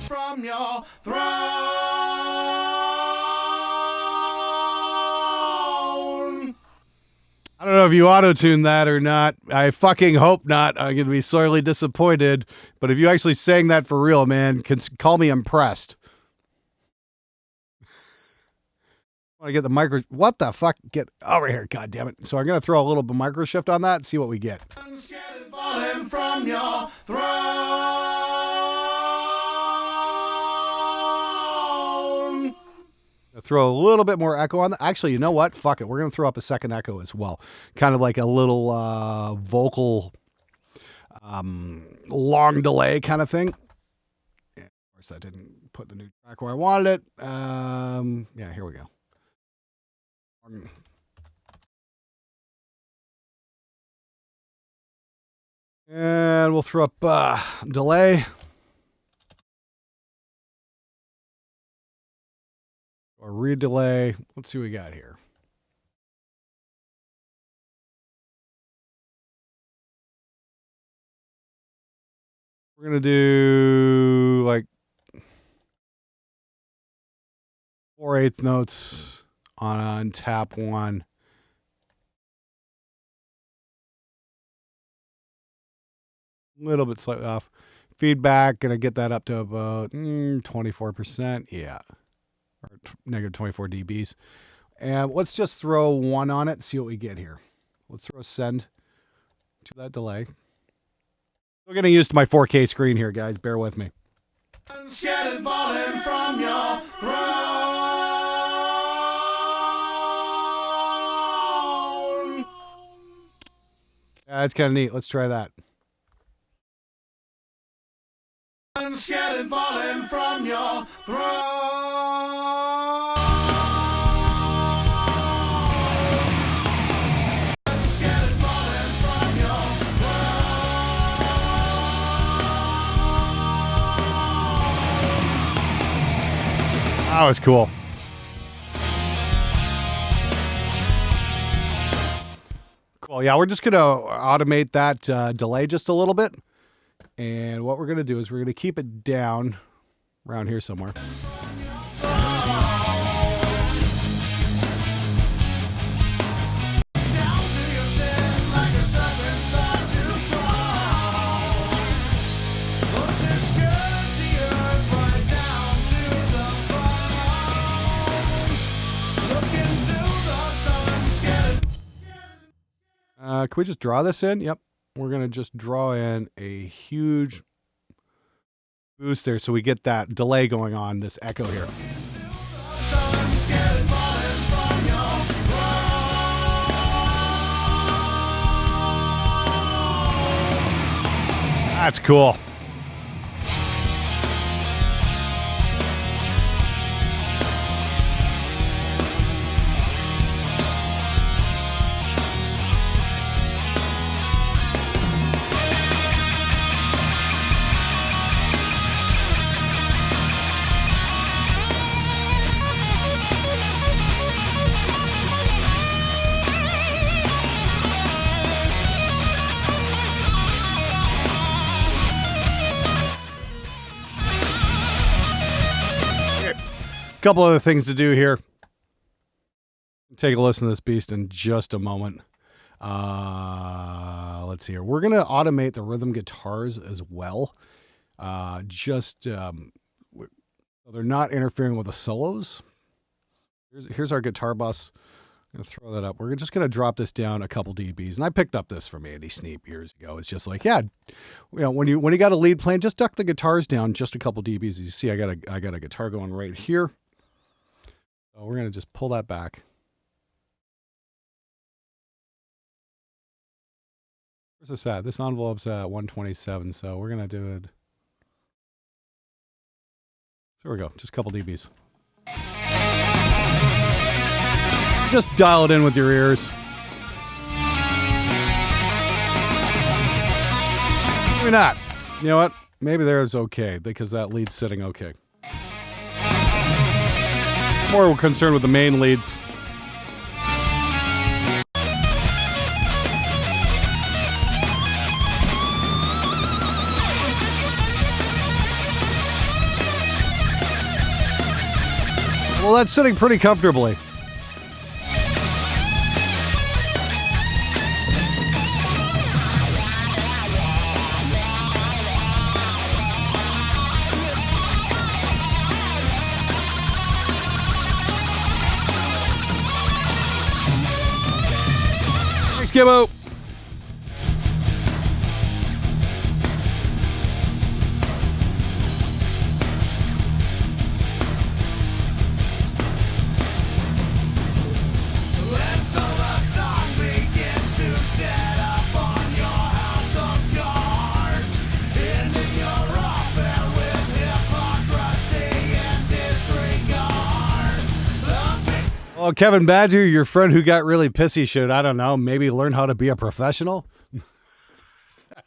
B: From your throne.
A: I don't know if you auto-tuned that or not. I fucking hope not. I'm going to be sorely disappointed. But if you actually sang that for real, man, call me impressed. I want to get the micro... What the fuck? Get over here, God damn it. So I'm going to throw a little bit micro shift on that and see what we get.
B: Scattered falling from your throne.
A: I'll throw a little bit more echo on that. Actually, you know what? Fuck it. We're going to throw up a second echo as well. Kind of like a little vocal long delay kind of thing. Yeah, of course, I didn't put the new track where I wanted it. Yeah, here we go. And we'll throw up delay. Or redelay. Let's see what we got here. We're going to do like 4/8 notes on tap one. A little bit slightly off. Feedback, going to get that up to about 24%. Yeah. Or negative 24 dBs. And let's just throw one on it, see what we get here. Let's throw send to that delay. Still getting used to my 4K screen here, guys. Bear with me.
B: Scattered falling from your throne.
A: Yeah, it's kind of neat. Let's try that.
B: Scattered falling from your throne. Scattered falling from your
A: That was cool. Cool. Yeah, we're just going to automate that delay just a little bit. And what we're going to do is we're going to keep it down around here somewhere.
B: down to your sin like a serpent sought to crawl. Put your skirt to your right down to the bone. Look into the sun, scattered.
A: Can we just draw this in? Yep. We're going to just draw in a huge boost there so we get that delay going on, this echo here.
B: Sun scattered falling from your
A: That's cool. Couple other things to do here. Take a listen to this beast in just a moment. Let's see here. We're going to automate the rhythm guitars as well. So they're not interfering with the solos. Here's our guitar bus. I'm going to throw that up. We're just going to drop this down a couple dBs. And I picked up this from Andy Sneap years ago. It's just like, yeah, when you got a lead playing, just duck the guitars down just a couple dBs. As you see, I got a guitar going right here. So we're going to just pull that back. Where's this at? This envelope's at 127, so we're going to do it. There we go. Just a couple dBs. Just dial it in with your ears. Maybe not. You know what? Maybe there's okay, because that lead's sitting okay. More concerned with the main leads. Well, that's sitting pretty comfortably. Thanks, Gibbo.
B: And so the song begins to set up on your house of cards, ending your affair with hypocrisy and disregard.
A: Well, Kevin Badger, your friend who got really pissy should, I don't know, maybe learn how to be a professional?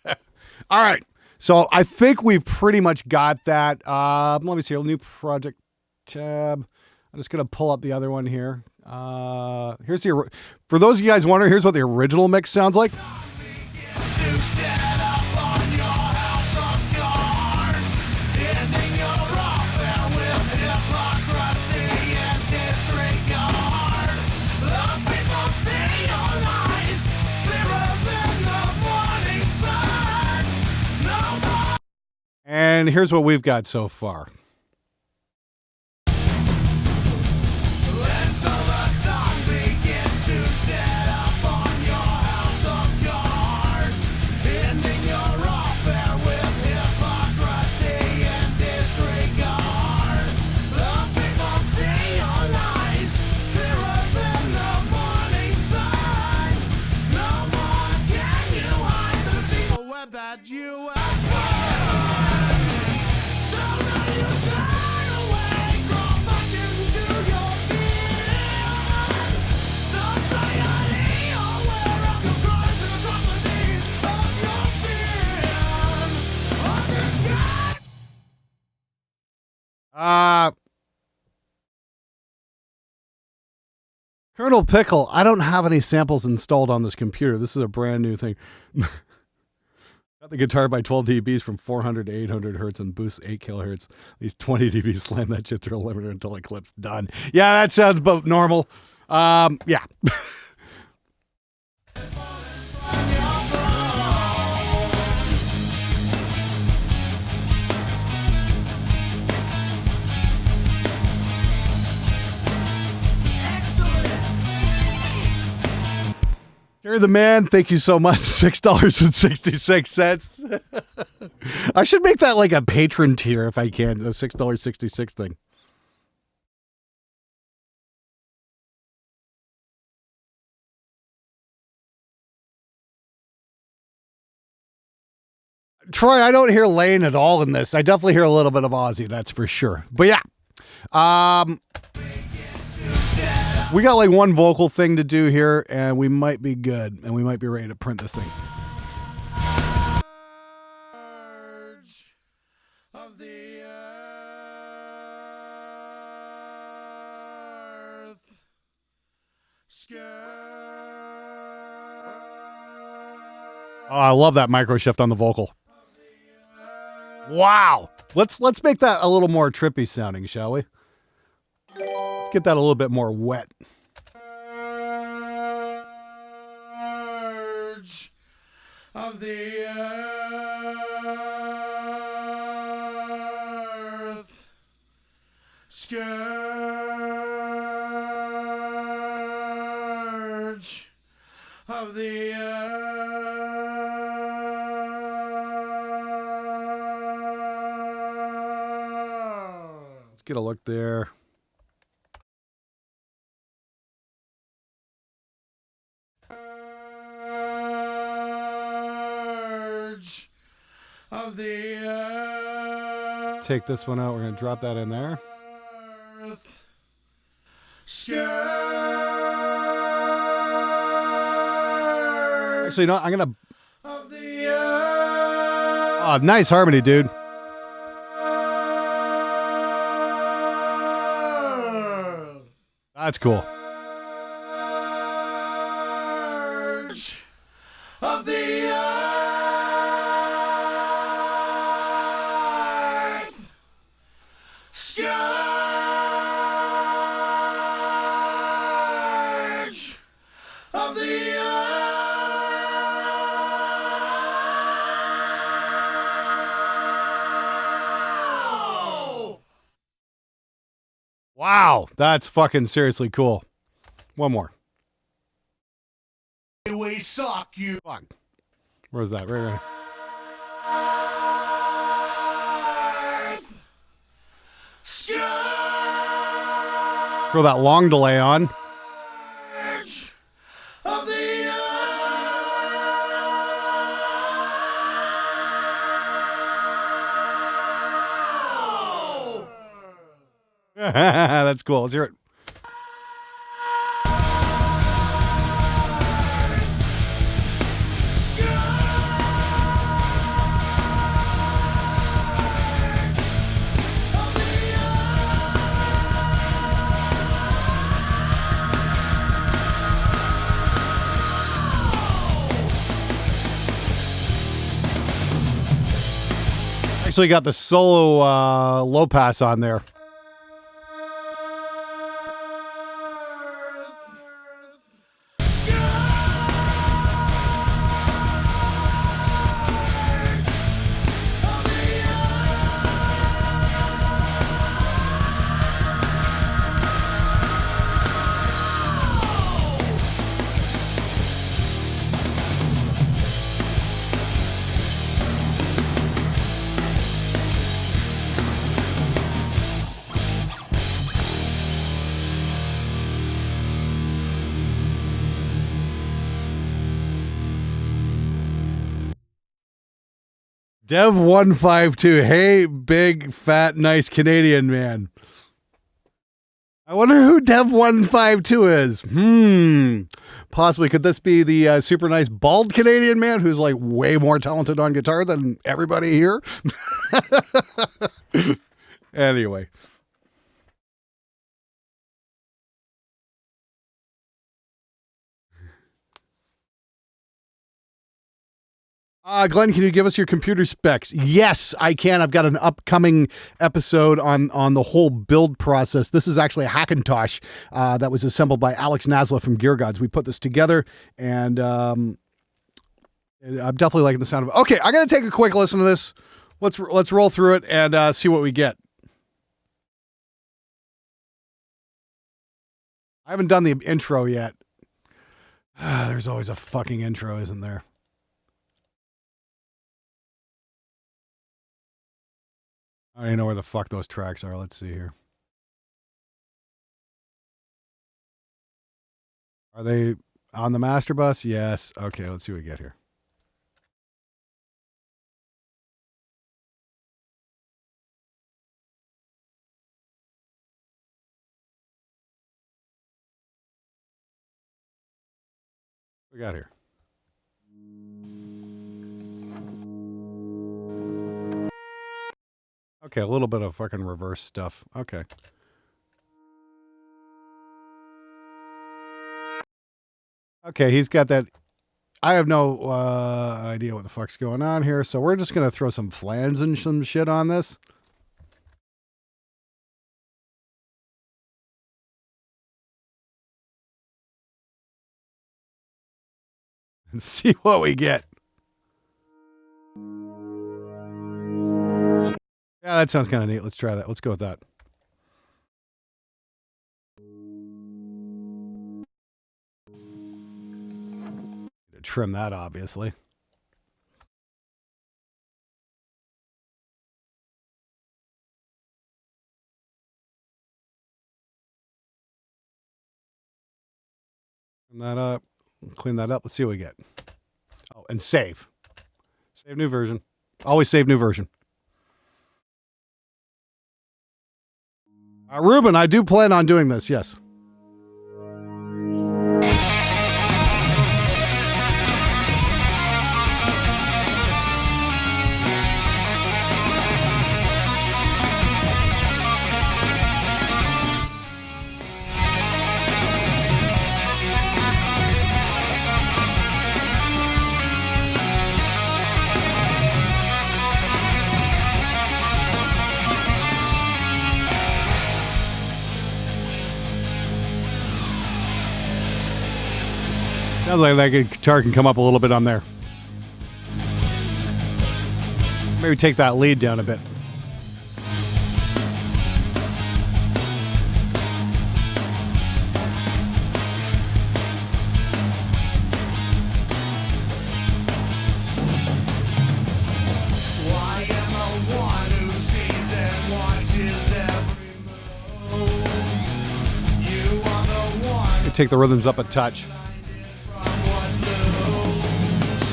A: All right. So I think we've pretty much got that. Let me see. A new project tab. I'm just going to pull up the other one here. Here's the, for those of you guys wondering, here's what the original mix sounds like.
B: Begins to set up on your house of cards, ending your affair with hypocrisy and disregard. The people see your lies clearer than the morning sun. No more.
A: And here's what we've got so far.
B: And so the song begins to set up on your house of cards, ending your affair with hypocrisy and disregard. The people see your lies clearer than the morning sun. No more can you
A: Uh, Colonel Pickle, I don't have any samples installed on this computer. This is a brand new thing. Got the guitar by 12 dBs from 400 to 800 hertz and boost 8 kilohertz. These 20 dBs slam that shit through a limiter until it clips. Done. Yeah, that sounds about normal. Yeah. You're the man. Thank you so much. $6.66. I should make that like a patron tier if I can. The $6.66 thing. Troy, I don't hear Lane at all in this. I definitely hear a little bit of Ozzy, that's for sure. But yeah. We got like one vocal thing to do here, and we might be good, and we might be ready to print this thing.
B: Of the earth.
A: Oh, I love that micro shift on the vocal. Wow. Let's make that a little more trippy sounding, shall we? Let's get that a little bit more wet.
B: Scourge of the earth. Scourge of the earth.
A: Let's get a look there.
B: Of the earth.
A: Take this one out. We're going to drop that in there.
B: Scourge.
A: Actually, no, I'm going to...
B: Of the earth.
A: Oh, nice harmony, dude. That's cool.
B: Of the earth. Scourge of the earth.
A: Wow, that's fucking seriously cool. One more.
B: We suck you.
A: Fuck. Where's that? Right.
B: Earth. Scourge
A: Throw that long delay on.
B: of the earth.
A: That's cool. Let's hear it. Actually got the solo low pass on there. Dev152. Hey, big, fat, nice Canadian man. I wonder who Dev152 is. Possibly. Could this be the super nice bald Canadian man who's like way more talented on guitar than everybody here? Anyway. Glenn, can you give us your computer specs? Yes, I can. I've got an upcoming episode on the whole build process. This is actually a Hackintosh that was assembled by Alex Nasla from Gear Gods. We put this together, and I'm definitely liking the sound of it. Okay, I'm going to take a quick listen to this. Let's roll through it and see what we get. I haven't done the intro yet. There's always a fucking intro, isn't there? I don't even know where the fuck those tracks are. Let's see here. Are they on the master bus? Yes. Okay, let's see what we get here. What we got here? Okay, a little bit of fucking reverse stuff. Okay. Okay, he's got that. I have no idea what the fuck's going on here, so we're just going to throw some flans and some shit on this. And see what we get. Yeah, that sounds kind of neat. Let's try that. Let's go with that. Trim that, obviously. Trim that up. Clean that up. Let's see what we get. Oh, and save. Save new version. Always save new version. Ruben, I do plan on doing this, yes. Sounds like that guitar can come up a little bit on there. Maybe take that lead down a bit.
B: Why am I one who sees and watches every move? You are the one
A: Take the rhythms up a touch.
B: from what lose.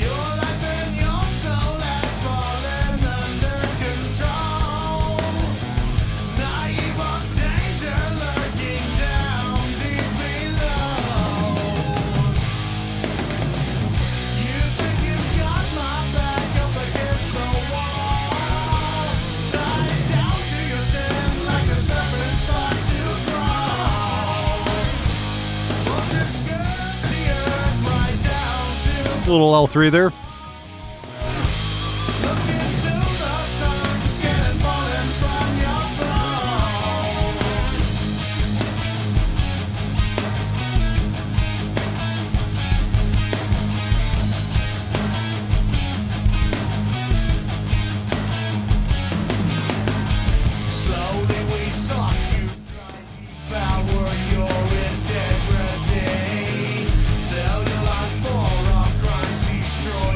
B: Your life and your soul has fallen under control. Naive of danger lurking down deep below. You think you've got my back up against the wall. Die down to your sin like a serpent start to crawl. Won't you skirt the earth right down to
A: Little L3 there.
B: look into the sun, skin falling from your throne. Slowly we saw you try to devour your integrity. Sell your life for our crimes, destroy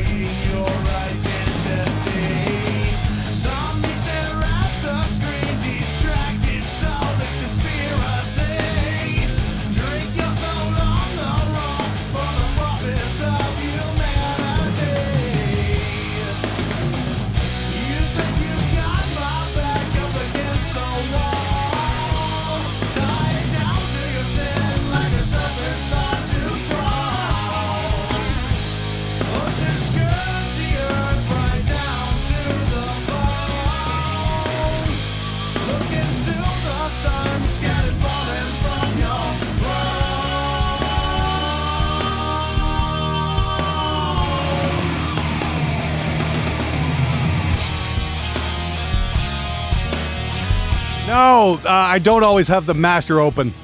A: No, I don't always have the master open.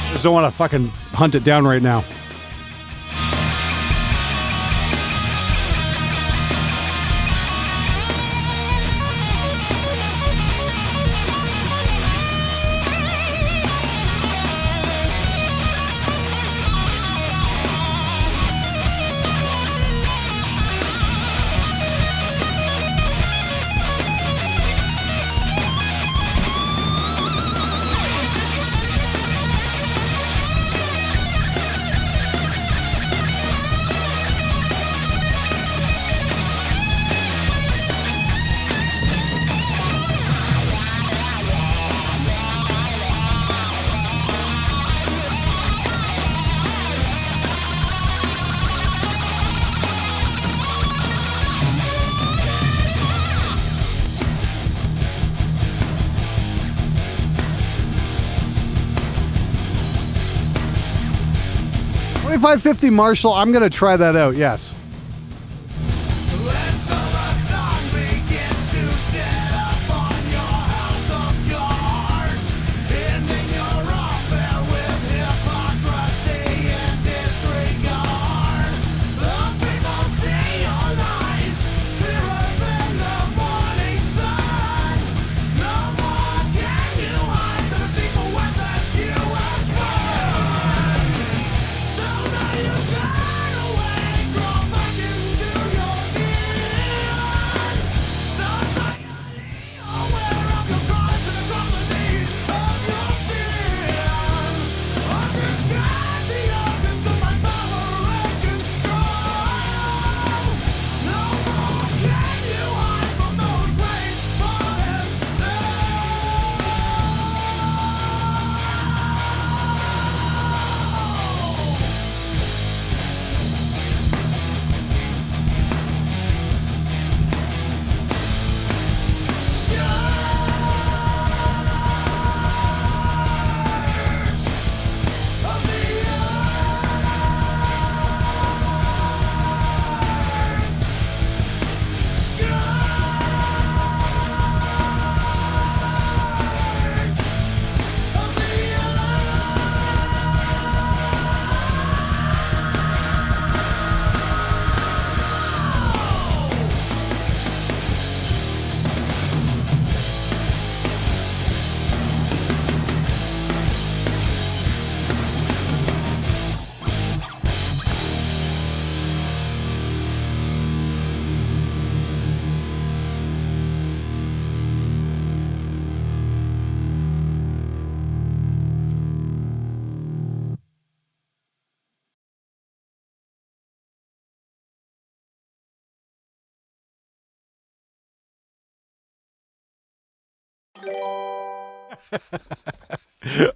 A: I just don't want to fucking hunt it down right now. $25.50 Marshall. I'm gonna try that out. Yes.
B: When summer sun begins to set up on your house of cards, ending your affair with hypocrisy and disregard. The people see your lies, clearer than the morning sun. No more can you hide the deceitful web that you have spun. So now you turn away, crawl back into your den. Society, aware of your crimes and atrocities of your sin. Understand the organs of my power and control. No more can you hide from those rainbow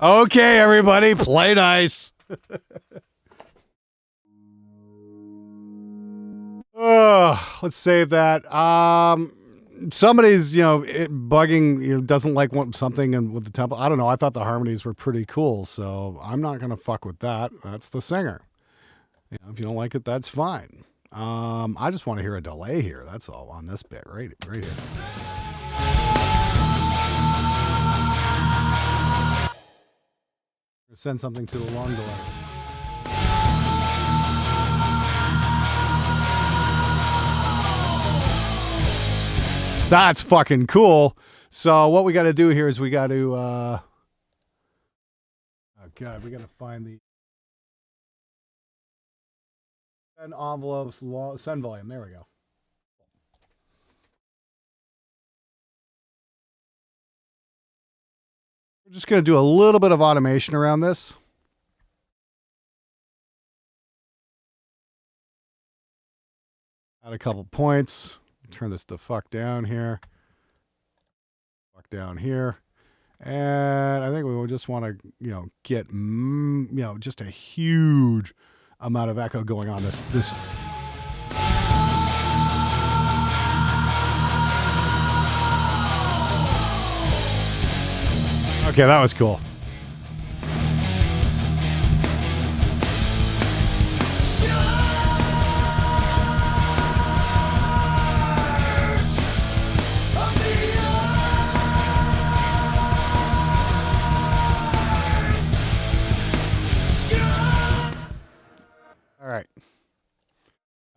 A: Okay, everybody, play nice. Let's save that. Somebody's, bugging, doesn't like something and with the tempo. I don't know. I thought the harmonies were pretty cool, so I'm not gonna fuck with that. That's the singer. If you don't like it, that's fine. I just want to hear a delay here. That's all on this bit right here. Send something to the long delay. That's fucking cool. So what we got to do here is we got to, oh God, we got to find the send envelopes, send volume. There we go. We're just going to do a little bit of automation around this. Add a couple points. Turn this the fuck down here. Fuck down here. And I think we will just want to, get, just a huge amount of echo going on this. Okay, that was cool.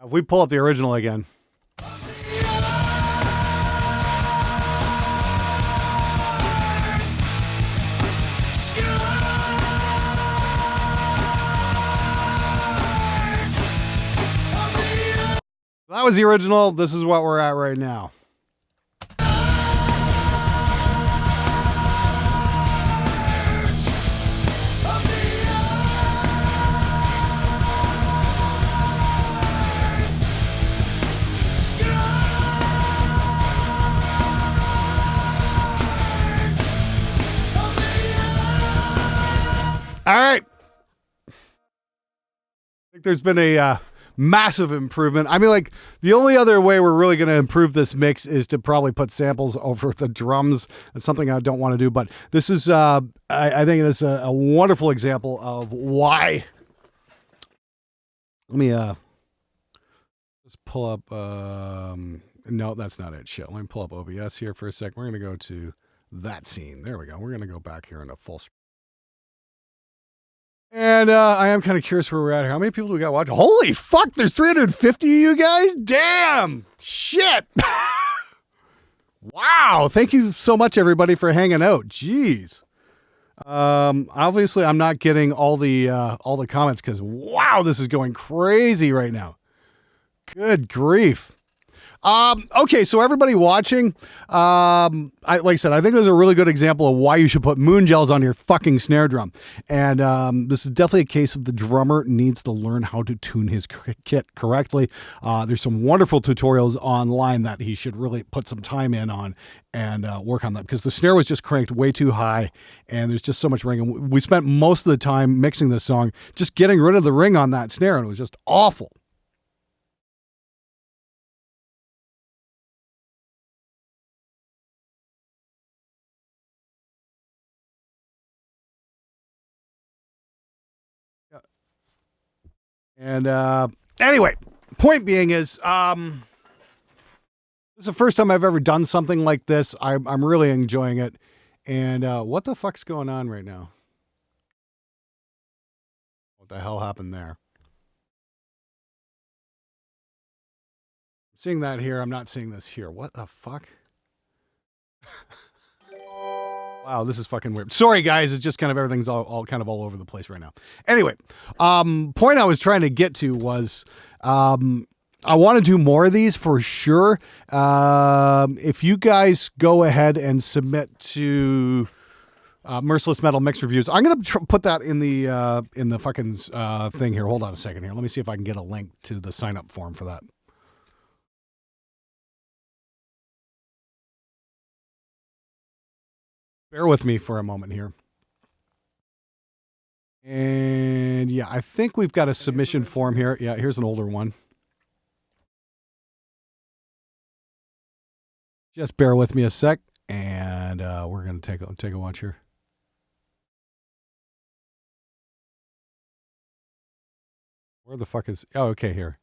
A: If we pull up the original again. That was the original. This is what we're at right now. All right. I think there's been a massive improvement. I mean, like, the only other way we're really going to improve this mix is to probably put samples over the drums. That's something I don't want to do, but this is, I think this is a wonderful example of why. Let me just pull up, no, that's not it. Shit. Let me pull up OBS here for a sec. We're going to go to that scene. There we go. We're going to go back here in a full screen. And I am kind of curious where we're at here. How many people do we got watching? Holy fuck, there's 350 of you guys? Damn. Shit. Wow. Thank you so much, everybody, for hanging out. Jeez. Obviously, I'm not getting all the comments because, wow, this is going crazy right now. Good grief. Okay, so everybody watching, like I said, I think there's a really good example of why you should put moon gels on your fucking snare drum. And this is definitely a case of the drummer needs to learn how to tune his kit correctly. There's some wonderful tutorials online that he should really put some time in on and work on that, because the snare was just cranked way too high and there's just so much ring. And we spent most of the time mixing this song just getting rid of the ring on that snare, and it was just awful. And anyway, point being is, this is the first time I've ever done something like this. I'm really enjoying it. And what the fuck's going on right now? What the hell happened there? I'm seeing that here. I'm not seeing this here. What the fuck? Wow, this is fucking weird. Sorry, guys. It's just kind of everything's all kind of all over the place right now. Anyway, point I was trying to get to was I want to do more of these for sure. If you guys go ahead and submit to Merciless Metal Mix Reviews, I'm going to put that in the fucking thing here. Hold on a second here. Let me see if I can get a link to the sign up form for that. Bear with me for a moment here. And yeah, I think we've got a submission form here. Yeah, here's an older one. Just bear with me a sec, and we're going to take a watch here. Where the fuck is... Oh, okay, here.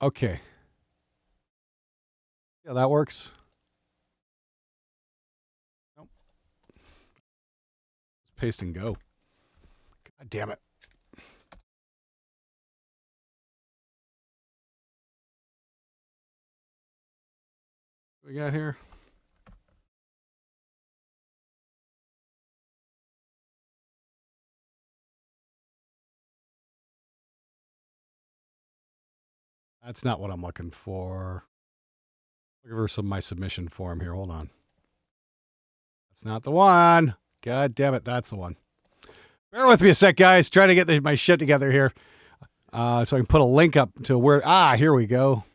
A: Okay. Yeah, that works. Nope. Paste and go. God damn it. What we got here? That's not what I'm looking for. Looking for my submission form here. Hold on. That's not the one. God damn it. That's the one. Bear with me a sec, guys. Trying to get my shit together here. So I can put a link up to where... here we go.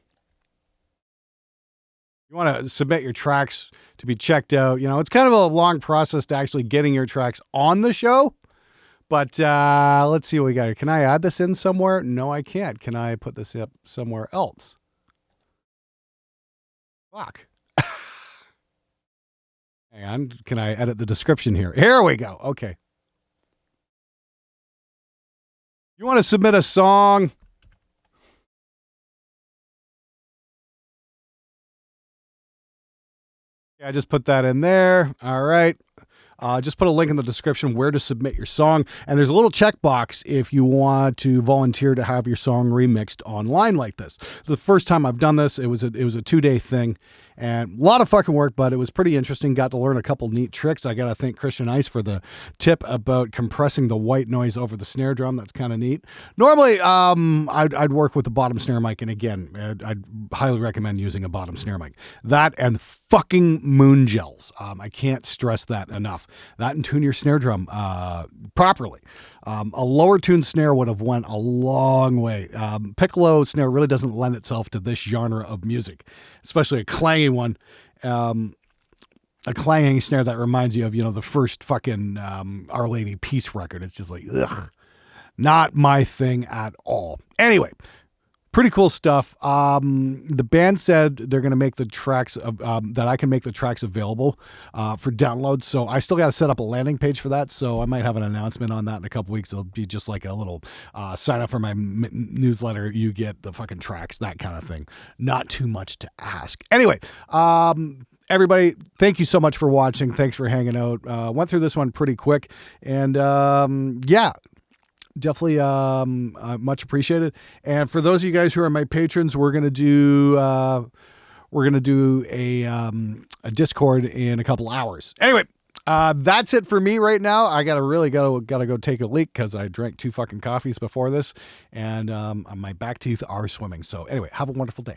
A: You want to submit your tracks to be checked out. You know, it's kind of a long process to actually getting your tracks on the show. But let's see what we got here. Can I add this in somewhere? No, I can't. Can I put this up somewhere else? Fuck. Hang on. Can I edit the description here? Here we go. Okay. You want to submit a song? Yeah, I just put that in there. All right. Just put a link in the description where to submit your song. And there's a little checkbox if you want to volunteer to have your song remixed online like this. The first time I've done this, it was a 2-day thing. And a lot of fucking work, but it was pretty interesting. Got to learn a couple neat tricks. I got to thank Christian Ice for the tip about compressing the white noise over the snare drum. That's kind of neat. Normally, I'd work with the bottom snare mic. And again, I'd highly recommend using a bottom snare mic. That and fucking moon gels. I can't stress that enough. That and tune your snare drum properly. A lower tuned snare would have went a long way. Piccolo snare really doesn't lend itself to this genre of music, especially a clanging one. A clanging snare that reminds you of, the first fucking Our Lady Peace record. It's just like, ugh, not my thing at all. Anyway, pretty cool stuff. The band said they're going to make the tracks that I can make the tracks available for download. So I still got to set up a landing page for that. So I might have an announcement on that in a couple weeks. It'll be just like a little sign up for my newsletter. You get the fucking tracks, that kind of thing. Not too much to ask. Anyway, everybody, thank you so much for watching. Thanks for hanging out. Went through this one pretty quick. And yeah. Definitely much appreciated. And for those of you guys who are my patrons, we're gonna do a Discord in a couple hours. Anyway, that's it for me right now. I gotta go take a leak because I drank 2 fucking coffees before this, and my back teeth are swimming. So anyway, have a wonderful day.